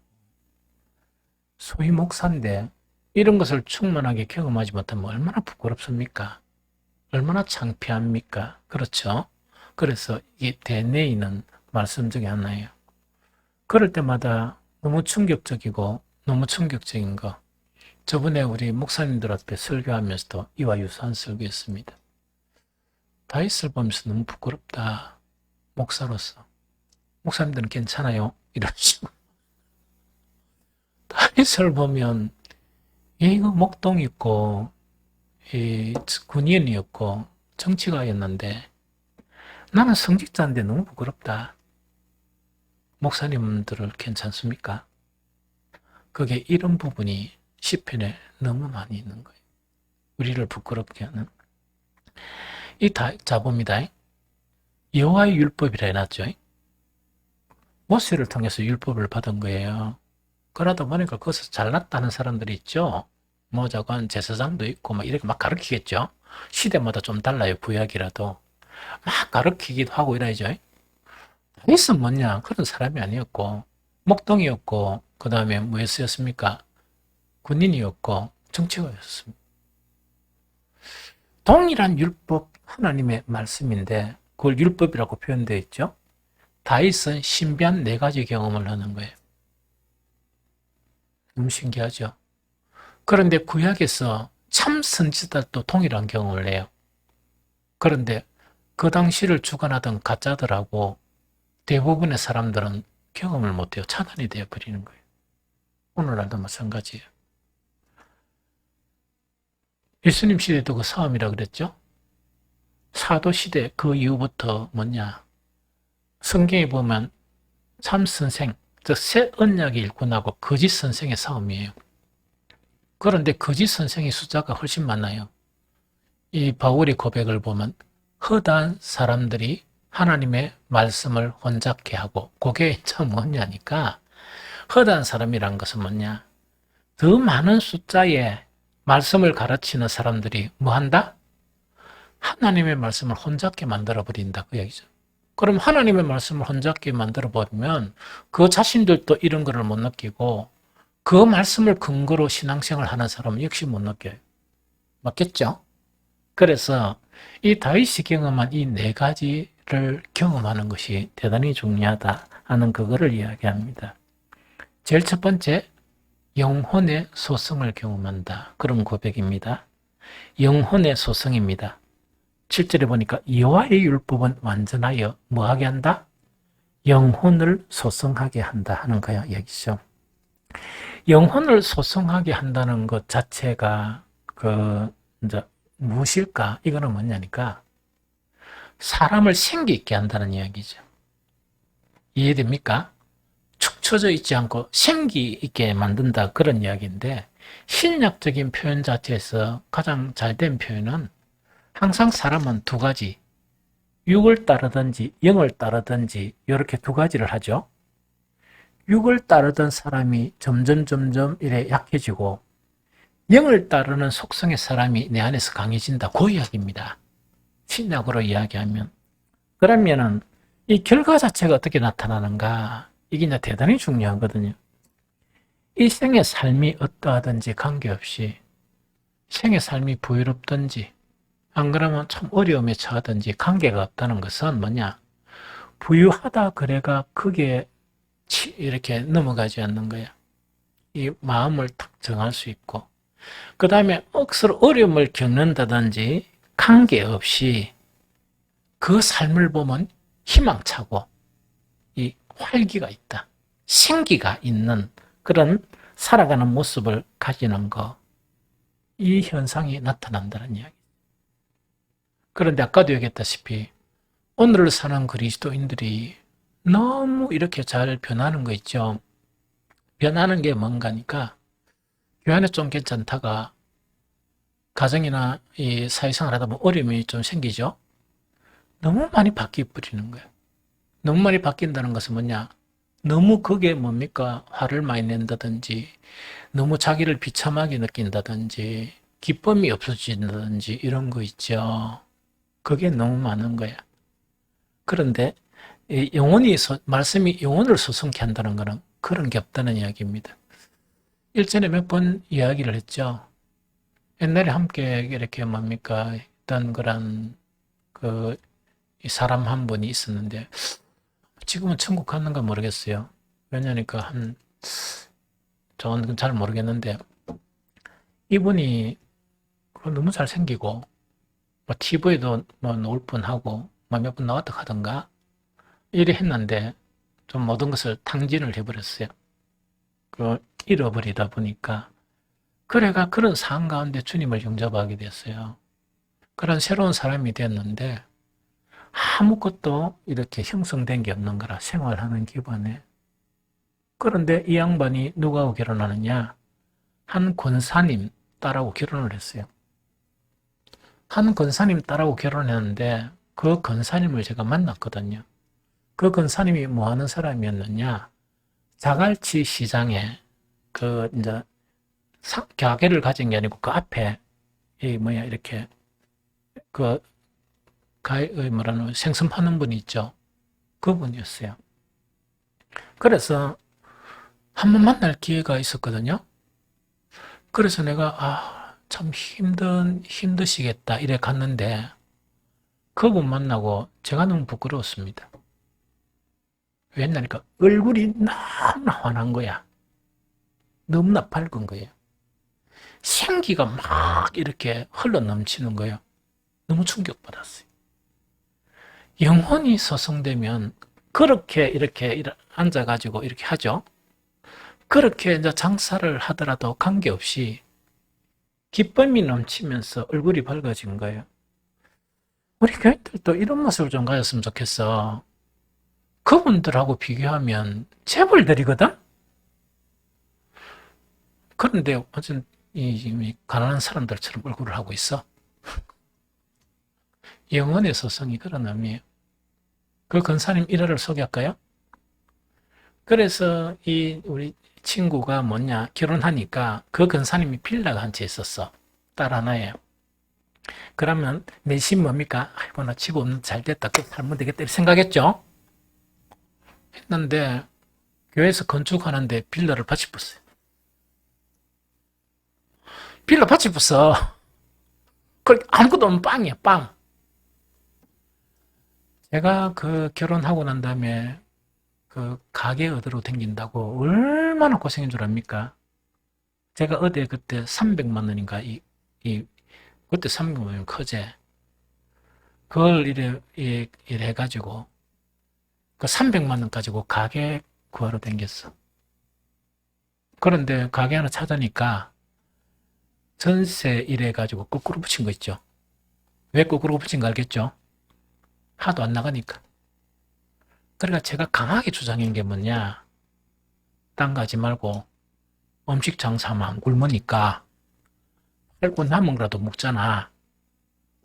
소위 목사인데 이런 것을 충만하게 경험하지 못하면 얼마나 부끄럽습니까? 얼마나 창피합니까? 그렇죠? 그래서 이 되뇌이는 말씀 중에 하나예요. 그럴 때마다 너무 충격적이고 너무 충격적인 거. 저번에 우리 목사님들 앞에 설교하면서도 이와 유사한 설교했습니다. 다윗을 보면서 너무 부끄럽다. 목사로서. 목사님들은 괜찮아요. 이런 식으로. 다윗을 보면 이거 목동 있고 군인이었고 정치가였는데 나는 성직자인데 너무 부끄럽다. 목사님들은 괜찮습니까? 그게 이런 부분이 시편에 너무 많이 있는 거예요. 우리를 부끄럽게 하는. 자 봅니다. 여호와의 율법이라 해놨죠. 모세를 통해서 율법을 받은 거예요. 그러다 보니까 거기서 잘났다는 사람들이 있죠. 뭐 저건 제사장도 있고 막 이렇게 막 가르치겠죠. 시대마다 좀 달라요. 구약이라도 막 가르치기도 하고 이래야죠. 다윗은 뭐냐? 그런 사람이 아니었고 목동이었고 그 다음에 뭐였습니까? 군인이었고 정치가였습니다. 동일한 율법 하나님의 말씀인데 그걸 율법이라고 표현되어 있죠. 다윗은 신비한 4가지 경험을 하는 거예요. 너무 신기하죠. 그런데 구약에서 참 선지자들도 동일한 경험을 해요. 그런데 그 당시를 주관하던 가짜들하고 대부분의 사람들은 경험을 못해요. 차단이 되어버리는 거예요. 오늘날도 마찬가지예요. 예수님 시대도 그 싸움이라 그랬죠. 사도 시대 그 이후부터 뭐냐. 성경에 보면 참 선생, 즉 새 언약이 일꾼하고 거짓 선생의 싸움이에요. 그런데 거짓 선생의 숫자가 훨씬 많아요. 이 바울의 고백을 보면 허다한 사람들이 하나님의 말씀을 혼잡게 하고 그게 참 뭐냐니까 허다한 사람이란 것은 뭐냐 더 많은 숫자의 말씀을 가르치는 사람들이 뭐 한다? 하나님의 말씀을 혼잡게 만들어버린다. 그 얘기죠. 그럼 하나님의 말씀을 혼잡게 만들어버리면 그 자신들도 이런 거를 못 느끼고 그 말씀을 근거로 신앙생활 하는 사람은 역시 못 느껴요. 맞겠죠? 그래서 이 다윗이 경험한 이 네 가지를 경험하는 것이 대단히 중요하다 하는 그거를 이야기합니다. 제일 첫 번째, 영혼의 소성을 경험한다. 그런 고백입니다. 영혼의 소성입니다. 7절에 보니까 여호와의 율법은 완전하여 뭐하게 한다? 영혼을 소성하게 한다 하는 거야 얘기죠. 영혼을 소성하게 한다는 것 자체가 이제 무엇일까? 이거는 뭐냐니까 사람을 생기 있게 한다는 이야기죠. 이해됩니까? 축 처져 있지 않고 생기 있게 만든다 그런 이야기인데 신약적인 표현 자체에서 가장 잘된 표현은 항상 사람은 두 가지, 육을 따르든지 영을 따르든지 이렇게 두 가지를 하죠. 육을 따르던 사람이 점점 이래 약해지고 영을 따르는 속성의 사람이 내 안에서 강해진다. 그 이야기입니다. 신약으로 이야기하면. 그러면은 이 결과 자체가 어떻게 나타나는가? 이게 이제 대단히 중요하거든요. 이 생의 삶이 어떠하든지 관계없이 생의 삶이 부유롭든지 안 그러면 참 어려움에 처하든지 관계가 없다는 것은 뭐냐? 부유하다 그래가 크게 이렇게 넘어가지 않는 거야. 이 마음을 딱 정할 수 있고 그 다음에 억수로 어려움을 겪는다든지 관계없이 그 삶을 보면 희망차고 이 활기가 있다. 생기가 있는 그런 살아가는 모습을 가지는 거. 이 현상이 나타난다는 이야기. 그런데 아까도 얘기했다시피 오늘을 사는 그리스도인들이 너무 이렇게 잘 변하는 거 있죠. 변하는 게 뭔가니까 교회 안에 좀 괜찮다가 가정이나 이 사회생활 하다 보면 어려움이 좀 생기죠. 너무 많이 바뀌어 버리는 거예요. 너무 많이 바뀐다는 것은 뭐냐? 너무 그게 뭡니까? 화를 많이 낸다든지 너무 자기를 비참하게 느낀다든지 기쁨이 없어진다든지 이런 거 있죠. 그게 너무 많은 거야. 그런데 말씀이 영혼을 소성케 한다는 것은 그런 게 없다는 이야기입니다. 일전에 몇 번 이야기를 했죠. 옛날에 함께 이렇게 뭡니까? 했던 그런 이 사람 한 분이 있었는데 지금은 천국 갔는가 모르겠어요. 왜냐니까 저는 잘 모르겠는데 이분이 너무 잘생기고 뭐 TV에도 뭐 나올 뻔하고 뭐 몇 번 나왔다 하던가 이래 했는데 좀 모든 것을 탕진을 해버렸어요. 잃어버리다 보니까 그래가 그런 상황 가운데 주님을 영접하게 됐어요. 그런 새로운 사람이 됐는데 아무것도 이렇게 형성된 게 없는 거라 생활하는 기반에. 그런데 이 양반이 누구하고 결혼하느냐? 한 권사님 딸하고 결혼을 했어요. 한 권사님 딸하고 결혼했는데 그 권사님을 제가 만났거든요. 그 권사님이 뭐 하는 사람이었느냐? 자갈치 시장에 이제 가게를 가진 게 아니고 그 앞에 이렇게 생선 파는 분이 있죠. 그분이었어요. 그래서 한번 만날 기회가 있었거든요. 그래서 내가 참 힘드시겠다 이래 갔는데 그분 만나고 제가 너무 부끄러웠습니다. 왜냐니까 얼굴이 너무나 환한 거야. 너무나 밝은 거예요. 생기가 막 이렇게 흘러 넘치는 거예요. 너무 충격받았어요. 영혼이 소성되면 그렇게 이렇게 앉아가지고 이렇게 하죠. 그렇게 이제 장사를 하더라도 관계없이 기쁨이 넘치면서 얼굴이 밝아진 거예요. 우리 교인들도 이런 모습을 좀 가졌으면 좋겠어. 그분들하고 비교하면 재벌들이거든? 그런데 완전 이 가난한 사람들처럼 얼굴을 하고 있어. 영혼의 소성이 그런 의미예요. 그 권사님 일화를 소개할까요? 그래서 이 우리 친구가 뭐냐, 결혼하니까 그 근사님이 빌라가 한 채 있었어. 딸 하나에. 그러면 내 집 뭡니까? 아이고, 나 집 없는 잘 됐다. 그 살면 되겠다. 이렇게 생각했죠? 했는데, 교회에서 건축하는데 빌라를 받치 붙어요. 빌라 받치 붙어. 그 아무것도 없는 빵이야, 빵. 제가 그 결혼하고 난 다음에 그 가게 얻으러 댕긴다고 얼마나 고생인 줄 압니까? 제가 어디에 그때 300만 원인가, 그때 300만 원이면 커제. 그걸 해가지고, 그 300만 원 가지고 가게 구하러 댕겼어. 그런데 가게 하나 찾으니까 전세 이래가지고 거꾸로 붙인 거 있죠. 왜 거꾸로 붙인 거 알겠죠? 하도 안 나가니까. 그러니까 제가 강하게 주장한 게 뭐냐. 딴 거 하지 말고 음식 장사만 굶으니까 팔고 남은 거라도 먹잖아.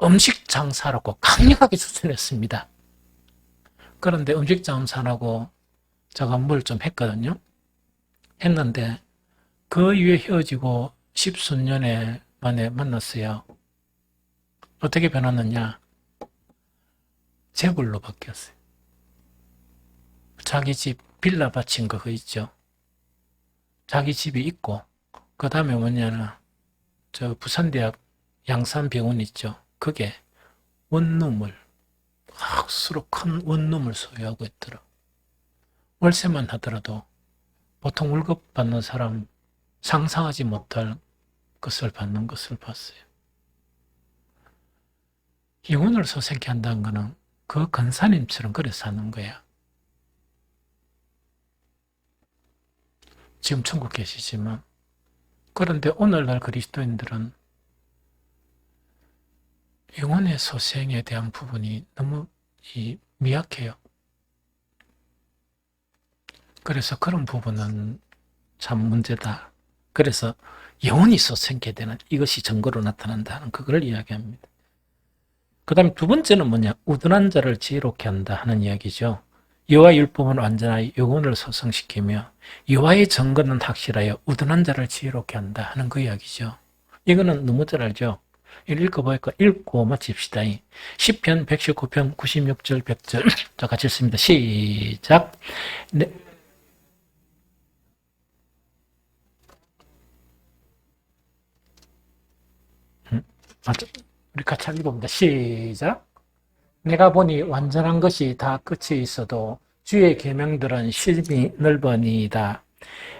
음식 장사라고 강력하게 추천했습니다. 그런데 음식 장사라고 제가 뭘 좀 했거든요. 했는데 그 이후에 헤어지고 10수년에 만에 만났어요. 어떻게 변했느냐? 재벌로 바뀌었어요. 자기 집 빌라 바친 거 있죠. 자기 집이 있고 그 다음에 뭐냐면 저 부산대학 양산병원 있죠. 그게 원룸을 억수로 큰 원룸을 소유하고 있더라. 월세만 하더라도 보통 월급 받는 사람 상상하지 못할 것을 받는 것을 봤어요. 영혼을 소생케 한다는 것은 그 근사님처럼 그래 사는 거야. 지금 천국 계시지만 그런데 오늘날 그리스도인들은 영혼의 소생에 대한 부분이 너무 미약해요. 그래서 그런 부분은 참 문제다. 그래서 영혼이 소생케 되는 이것이 증거로 나타난다는 그걸 이야기합니다. 그 다음에 두 번째는 뭐냐? 우둔한 자를 지혜롭게 한다 하는 이야기죠. 여호와의 율법은 완전하여 영혼을 소성시키며 여호와의 증거는 확실하여 우둔한 자를 지혜롭게 한다 하는 그 이야기죠. 이거는 너무 잘 알죠. 읽어보니까 읽고 마칩시다. 시편 119편 96절 100절 자 같이 읽습니다. 시작. 네. 우리 같이 읽어봅니다. 시작. 내가 보니 완전한 것이 다 끝이 있어도 주의 계명들은 심히 넓으니이다.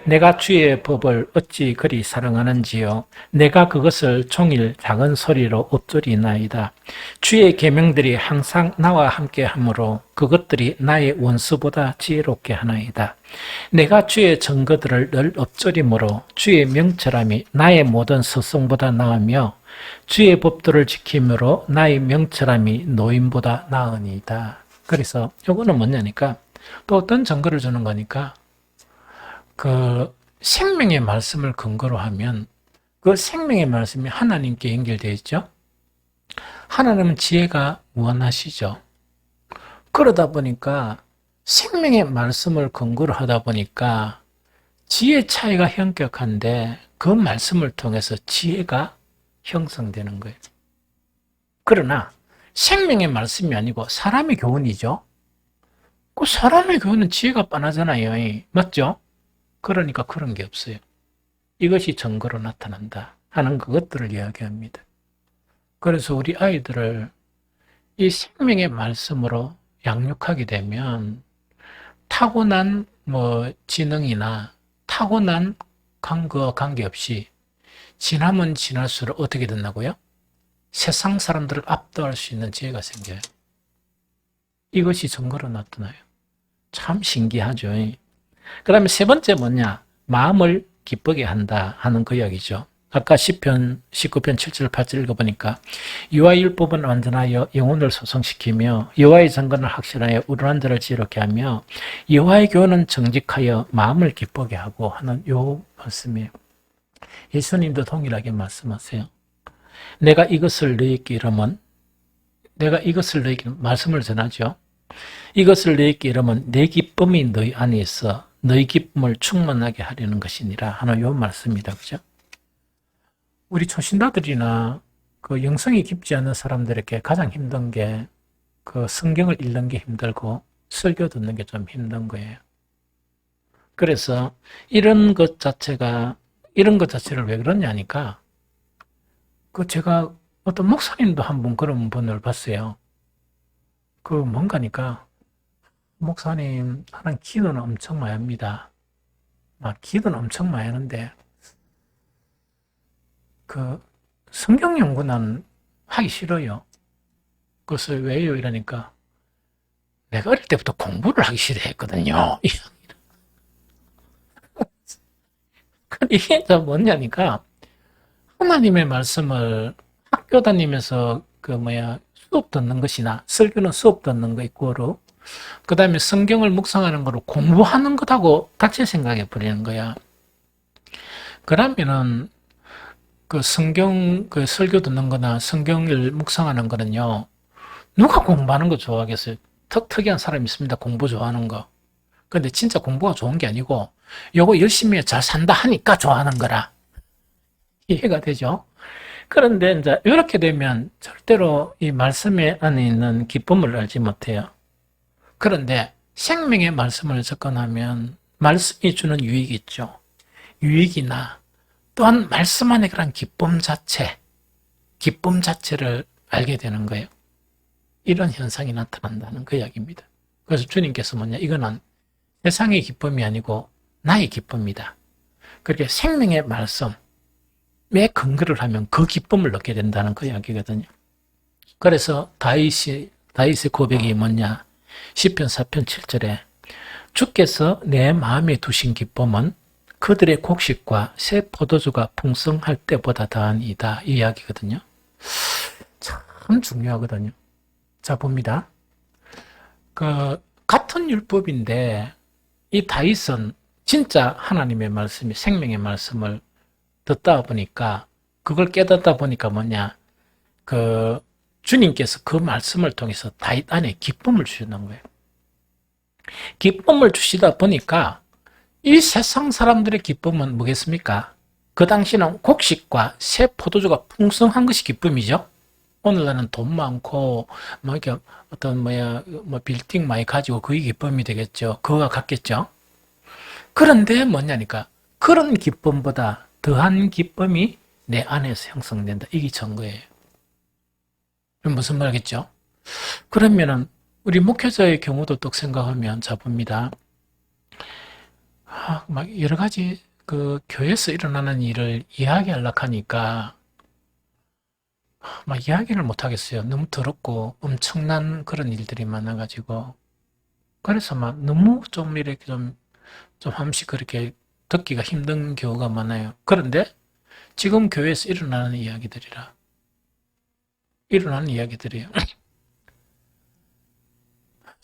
내가 주의 법을 어찌 그리 사랑하는지요. 내가 그것을 종일 작은 소리로 읊조리나이다. 주의 계명들이 항상 나와 함께 하므로 그것들이 나의 원수보다 지혜롭게 하나이다. 내가 주의 증거들을 늘 읊조림으로 주의 명철함이 나의 모든 서성보다 나으며 주의 법도를 지킴으로 나의 명철함이 노인보다 나으니이다. 그래서 이거는 뭐냐니까 또 어떤 증거를 주는 거니까 그 생명의 말씀을 근거로 하면 그 생명의 말씀이 하나님께 연결되어 있죠. 하나님은 지혜가 무한하시죠. 그러다 보니까 생명의 말씀을 근거로 하다 보니까 지혜 차이가 현격한데 그 말씀을 통해서 지혜가 형성되는 거예요. 그러나 생명의 말씀이 아니고 사람의 교훈이죠. 그 사람의 교훈은 지혜가 뻔하잖아요. 맞죠? 그러니까 그런 게 없어요. 이것이 증거로 나타난다 하는 그것들을 이야기합니다. 그래서 우리 아이들을 이 생명의 말씀으로 양육하게 되면 타고난 지능이나 타고난 간거와 관계없이 지나면 지날수록 어떻게 된다고요? 세상 사람들을 압도할 수 있는 지혜가 생겨요. 이것이 증거로 나타나요. 참 신기하죠. 그 다음에 세 번째 뭐냐? 마음을 기쁘게 한다 하는 그 이야기죠. 아까 시편 19편 7절 8절 읽어보니까 여호와의 율법은 완전하여 영혼을 소성시키며 여호와의 증거는 확실하여 우둔한 자를 지혜롭게 하며 여호와의 교훈은 정직하여 마음을 기쁘게 하고 하는 요 말씀이에요. 예수님도 동일하게 말씀하세요. 내가 이것을 너희에게 이르면 말씀을 전하죠. 이것을 너희에게 이르면 내 기쁨이 너희 안에 있어 너희 기쁨을 충만하게 하려는 것이니라 하는 요 말씀입니다. 그죠? 우리 초신자들이나 그 영성이 깊지 않은 사람들에게 가장 힘든 게 그 성경을 읽는 게 힘들고 설교 듣는 게 좀 힘든 거예요. 그래서 이런 것 자체를 왜 그러냐니까 그 제가 어떤 목사님도 한 분 그런 분을 봤어요. 그 뭔가니까 목사님 하는 기도는 엄청 많이 합니다. 막 기도는 엄청 많이 하는데 그 성경 연구는 하기 싫어요. 그것을 왜요? 이러니까 내가 어릴 때부터 공부를 하기 싫어했거든요. 이게 뭐냐니까 하나님의 말씀을 학교 다니면서 수업 듣는 것이나 설교는 수업 듣는 거 있고로 그 다음에 성경을 묵상하는 거로 공부하는 것하고 같이 생각해 버리는 거야. 그러면은 그 성경 그 설교 듣는 거나 성경을 묵상하는 거는요. 누가 공부하는 거 좋아하겠어요? 특이한 사람이 있습니다. 공부 좋아하는 거. 근데 진짜 공부가 좋은 게 아니고 요거 열심히 잘 산다 하니까 좋아하는 거라. 이해가 되죠? 그런데 이제 이렇게 되면 절대로 이 말씀에 안에 있는 기쁨을 알지 못해요. 그런데 생명의 말씀을 접근하면 말씀이 주는 유익이 있죠. 유익이나 또한 말씀 안에 그런 기쁨 자체를 알게 되는 거예요. 이런 현상이 나타난다는 그 이야기입니다. 그래서 주님께서 이거는 세상의 기쁨이 아니고 나의 기쁨이다. 그렇게 생명의 말씀에 근거를 하면 그 기쁨을 얻게 된다는 그 이야기거든요. 그래서 다윗의 고백이 뭐냐? 시편 4편 7절에 주께서 내 마음에 두신 기쁨은 그들의 곡식과 새 포도주가 풍성할 때보다 더한 이다. 이 이야기거든요. 참 중요하거든요. 자, 봅니다. 같은 율법인데 이 다윗은 진짜 하나님의 말씀이 생명의 말씀을 듣다 보니까 그걸 깨닫다 보니까 주님께서 그 말씀을 통해서 다윗 안에 기쁨을 주시는 거예요. 기쁨을 주시다 보니까 이 세상 사람들의 기쁨은 뭐겠습니까? 그 당시는 곡식과 새 포도주가 풍성한 것이 기쁨이죠. 오늘날은 돈 많고 이렇게 빌딩 많이 가지고 그게 기쁨이 되겠죠. 그거가 같겠죠. 그런데 뭐냐니까 그런 기쁨보다 더한 기쁨이 내 안에서 형성된다. 이게 전거예요. 무슨 말이겠죠? 그러면은 우리 목회자의 경우도 또 생각하면 자 봅니다. 여러 가지 교회에서 일어나는 일을 이야기하려고 하니까 이야기를 못 하겠어요. 너무 더럽고 엄청난 그런 일들이 많아가지고 그래서 너무 좀 이렇게 좀 한씩 그렇게 듣기가 힘든 경우가 많아요. 그런데 지금 교회에서 일어나는 이야기들이에요.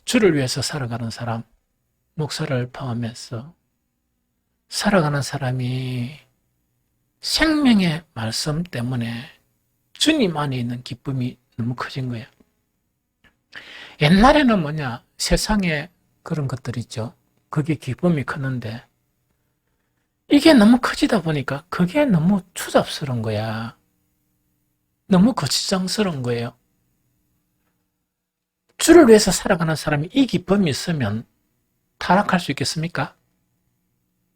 주를 위해서 살아가는 사람, 목사를 포함해서 살아가는 사람이 생명의 말씀 때문에 주님 안에 있는 기쁨이 너무 커진 거예요. 옛날에는 세상에 그런 것들 있죠. 그게 기쁨이 컸는데 이게 너무 커지다 보니까 그게 너무 추잡스러운 거야. 너무 거치장스러운 거예요. 주를 위해서 살아가는 사람이 이 기쁨이 있으면 타락할 수 있겠습니까?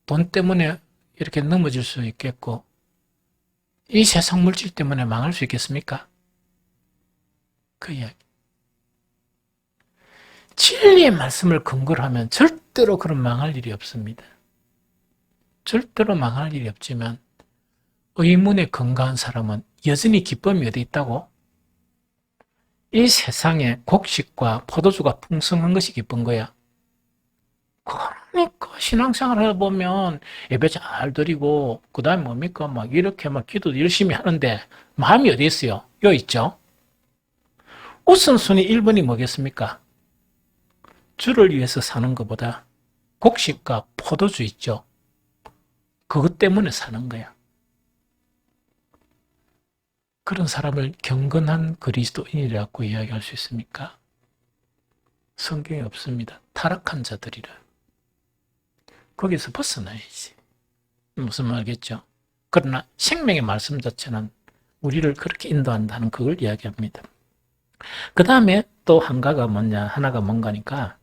돈 때문에 이렇게 넘어질 수 있겠고 이 세상 물질 때문에 망할 수 있겠습니까? 그 이야기. 진리의 말씀을 근거로 하면 절대로 그런 망할 일이 없습니다. 절대로 망할 일이 없지만 의문에 건강한 사람은 여전히 기쁨이 어디 있다고? 이 세상에 곡식과 포도주가 풍성한 것이 기쁜 거야. 그러니까 신앙생활 하다 보면 예배 잘 드리고 그 다음에 뭡니까? 이렇게 기도 열심히 하는데 마음이 어디 있어요? 여기 있죠? 우선순위 1번이 뭐겠습니까? 주를 위해서 사는 것보다 곡식과 포도주 있죠? 그것 때문에 사는 거야. 그런 사람을 경건한 그리스도인이라고 이야기할 수 있습니까? 성경에 없습니다. 타락한 자들이라. 거기서 벗어나야지. 무슨 말겠죠? 그러나 생명의 말씀 자체는 우리를 그렇게 인도한다는 그걸 이야기합니다. 그 다음에 또 하나가 뭔가니까,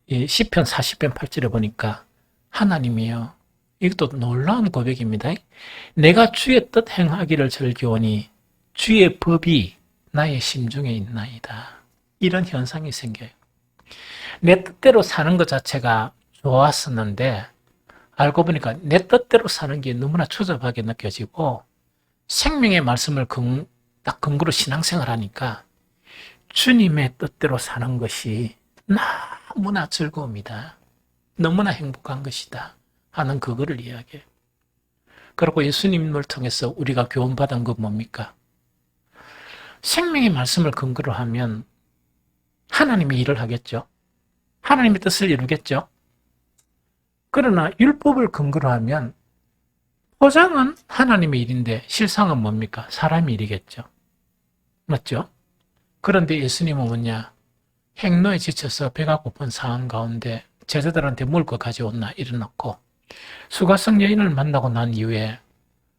이 시편 40편 8절에 보니까 하나님이요. 이것도 놀라운 고백입니다. 내가 주의 뜻 행하기를 즐기오니 주의 법이 나의 심중에 있나이다. 이런 현상이 생겨요. 내 뜻대로 사는 것 자체가 좋았었는데 알고 보니까 내 뜻대로 사는 게 너무나 초잡하게 느껴지고 생명의 말씀을 딱 근거로 신앙생활 하니까 주님의 뜻대로 사는 것이 너무나 즐거움이다. 너무나 행복한 것이다. 하는 그거를 이야기해요. 그리고 예수님을 통해서 우리가 교훈받은 건 뭡니까? 생명의 말씀을 근거로 하면 하나님이 일을 하겠죠. 하나님의 뜻을 이루겠죠. 그러나 율법을 근거로 하면 포장은 하나님의 일인데 실상은 뭡니까? 사람의 일이겠죠. 맞죠? 그런데 예수님은 뭐냐? 행로에 지쳐서 배가 고픈 상황 가운데 제자들한테 먹을 거 가져온나 이래놓고 수가성 여인을 만나고 난 이후에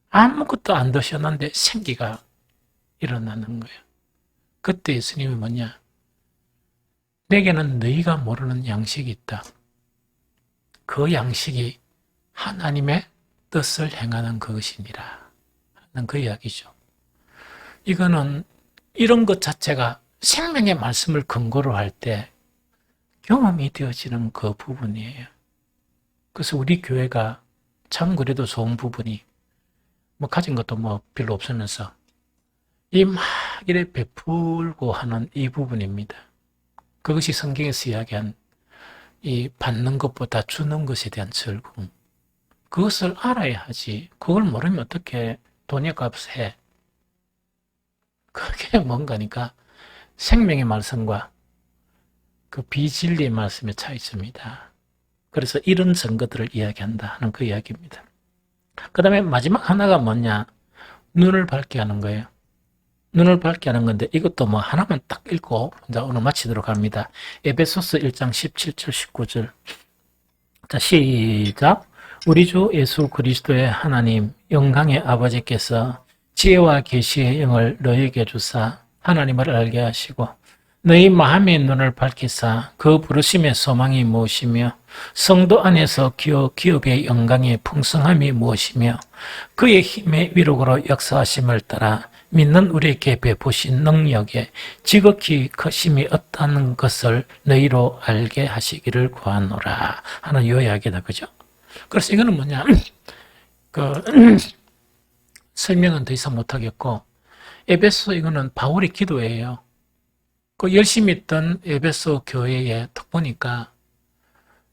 아무것도 안 드셨는데 생기가 일어나는 거예요. 그때 예수님이 뭐냐? 내게는 너희가 모르는 양식이 있다. 그 양식이 하나님의 뜻을 행하는 그것이니라 하는 그 이야기죠. 이거는 이런 것 자체가 생명의 말씀을 근거로 할 때 경험이 되어지는 그 부분이에요. 그래서 우리 교회가 참 그래도 좋은 부분이 가진 것도 별로 없으면서 막 이래 베풀고 하는 이 부분입니다. 그것이 성경에서 이야기한 이 받는 것보다 주는 것에 대한 즐거움. 그것을 알아야 하지. 그걸 모르면 어떻게 돈의 값을 해. 그게 뭔가니까 생명의 말씀과 그 비진리의 말씀의 차이점이다. 그래서 이런 증거들을 이야기한다 하는 그 이야기입니다. 그 다음에 마지막 하나가 뭐냐? 눈을 밝게 하는 거예요. 눈을 밝게 하는 건데 이것도 하나만 딱 읽고 이제 오늘 마치도록 합니다. 에베소서 1장 17절 19절. 자, 시작. 우리 주 예수 그리스도의 하나님 영광의 아버지께서 지혜와 계시의 영을 너희에게 주사 하나님을 알게 하시고 너희 마음의 눈을 밝히사 그 부르심의 소망이 무엇이며 성도 안에서 기업의 영광의 풍성함이 무엇이며 그의 힘의 위력으로 역사하심을 따라 믿는 우리에게 베푸신 능력에 지극히 크심이 없다는 것을 너희로 알게 하시기를 구하노라 하는 요 이야기다. 그죠? 그래서 이거는 뭐냐? 설명은 더 이상 못하겠고 에베소 이거는 바울의 기도예요. 열심히 있던 에베소 교회에 딱 보니까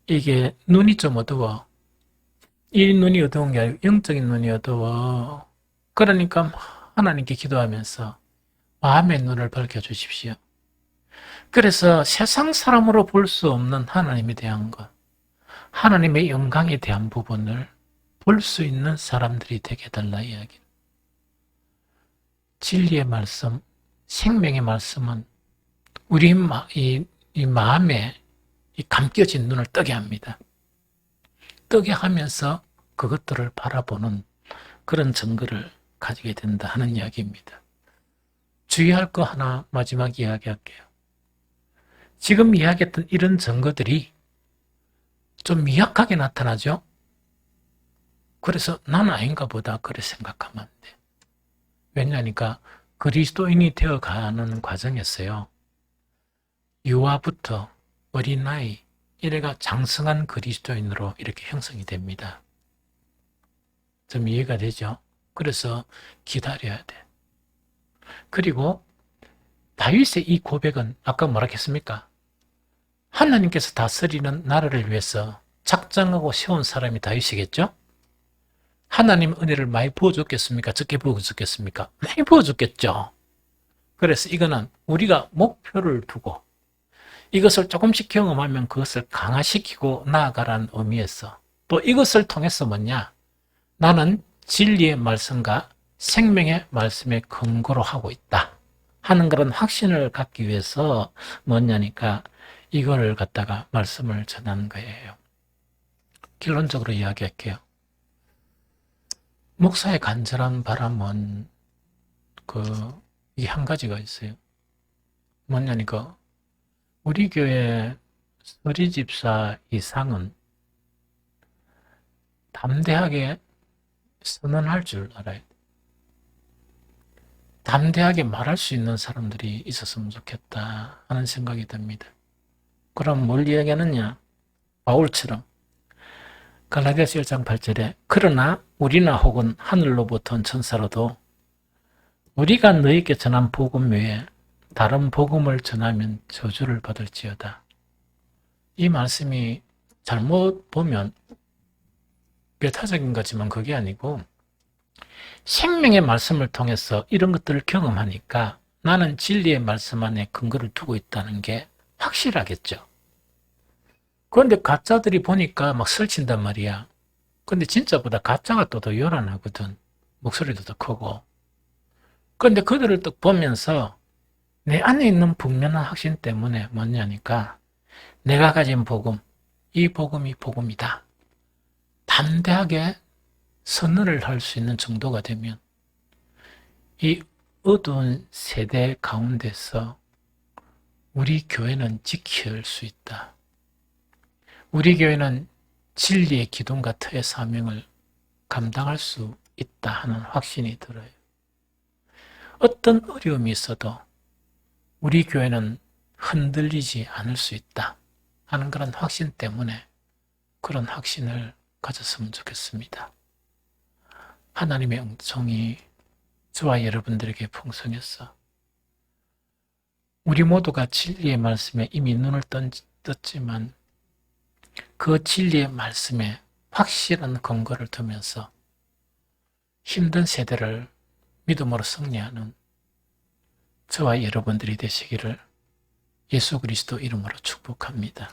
이게 눈이 좀 어두워. 이 눈이 어두운 게 아니고 영적인 눈이 어두워. 그러니까 하나님께 기도하면서 마음의 눈을 밝혀주십시오. 그래서 세상 사람으로 볼 수 없는 하나님에 대한 것, 하나님의 영광에 대한 부분을 볼 수 있는 사람들이 되게 해달라 이야기. 진리의 말씀, 생명의 말씀은 우리 이 마음에 이 감겨진 눈을 뜨게 합니다. 뜨게 하면서 그것들을 바라보는 그런 증거를 가지게 된다 하는 이야기입니다. 주의할 거 하나 마지막 이야기할게요. 지금 이야기했던 이런 증거들이 좀 미약하게 나타나죠? 그래서 난 아닌가 보다 그렇게 생각하면 안 돼. 왜냐하니까 그리스도인이 되어가는 과정에서요. 유아부터 어린아이, 이래가 장성한 그리스도인으로 이렇게 형성이 됩니다. 좀 이해가 되죠? 그래서 기다려야 돼. 그리고 다윗의 이 고백은 아까 뭐라 했습니까? 하나님께서 다스리는 나라를 위해서 작정하고 세운 사람이 다윗이겠죠? 하나님 은혜를 많이 부어줬겠습니까? 적게 부어줬겠습니까? 많이 부어줬겠죠. 그래서 이거는 우리가 목표를 두고 이것을 조금씩 경험하면 그것을 강화시키고 나아가라는 의미에서 또 이것을 통해서 뭐냐? 나는 진리의 말씀과 생명의 말씀에 근거로 하고 있다 하는 그런 확신을 갖기 위해서 뭐냐니까 이거를 갖다가 말씀을 전하는 거예요. 결론적으로 이야기할게요. 목사의 간절한 바람은 이게 한 가지가 있어요. 뭐냐니까 우리 교회 서리 집사 이상은 담대하게 선언할 줄 알아야 돼. 담대하게 말할 수 있는 사람들이 있었으면 좋겠다 하는 생각이 듭니다. 그럼 뭘 이야기하느냐? 바울처럼 갈라디아서 1장 8절에 그러나 우리나 혹은 하늘로부터 온 천사로도 우리가 너희에게 전한 복음 외에 다른 복음을 전하면 저주를 받을지어다. 이 말씀이 잘못 보면 배타적인 거지만 그게 아니고 생명의 말씀을 통해서 이런 것들을 경험하니까 나는 진리의 말씀 안에 근거를 두고 있다는 게 확실하겠죠. 그런데 가짜들이 보니까 막 설친단 말이야. 근데 진짜보다 가짜가 또 더 요란하거든. 목소리도 더 크고. 그런데 그들을 딱 보면서 내 안에 있는 분명한 확신 때문에 뭐냐니까 내가 가진 복음, 이 복음이 복음이다. 담대하게 선언을 할 수 있는 정도가 되면 이 어두운 세대 가운데서 우리 교회는 지킬 수 있다. 우리 교회는 진리의 기둥과 터의 사명을 감당할 수 있다 하는 확신이 들어요. 어떤 어려움이 있어도 우리 교회는 흔들리지 않을 수 있다 하는 그런 확신 때문에 그런 확신을 가졌으면 좋겠습니다. 하나님의 은총이 저와 여러분들에게 풍성해서 우리 모두가 진리의 말씀에 이미 눈을 떴지만 그 진리의 말씀에 확실한 근거를 두면서 힘든 세대를 믿음으로 승리하는 저와 여러분들이 되시기를 예수 그리스도 이름으로 축복합니다.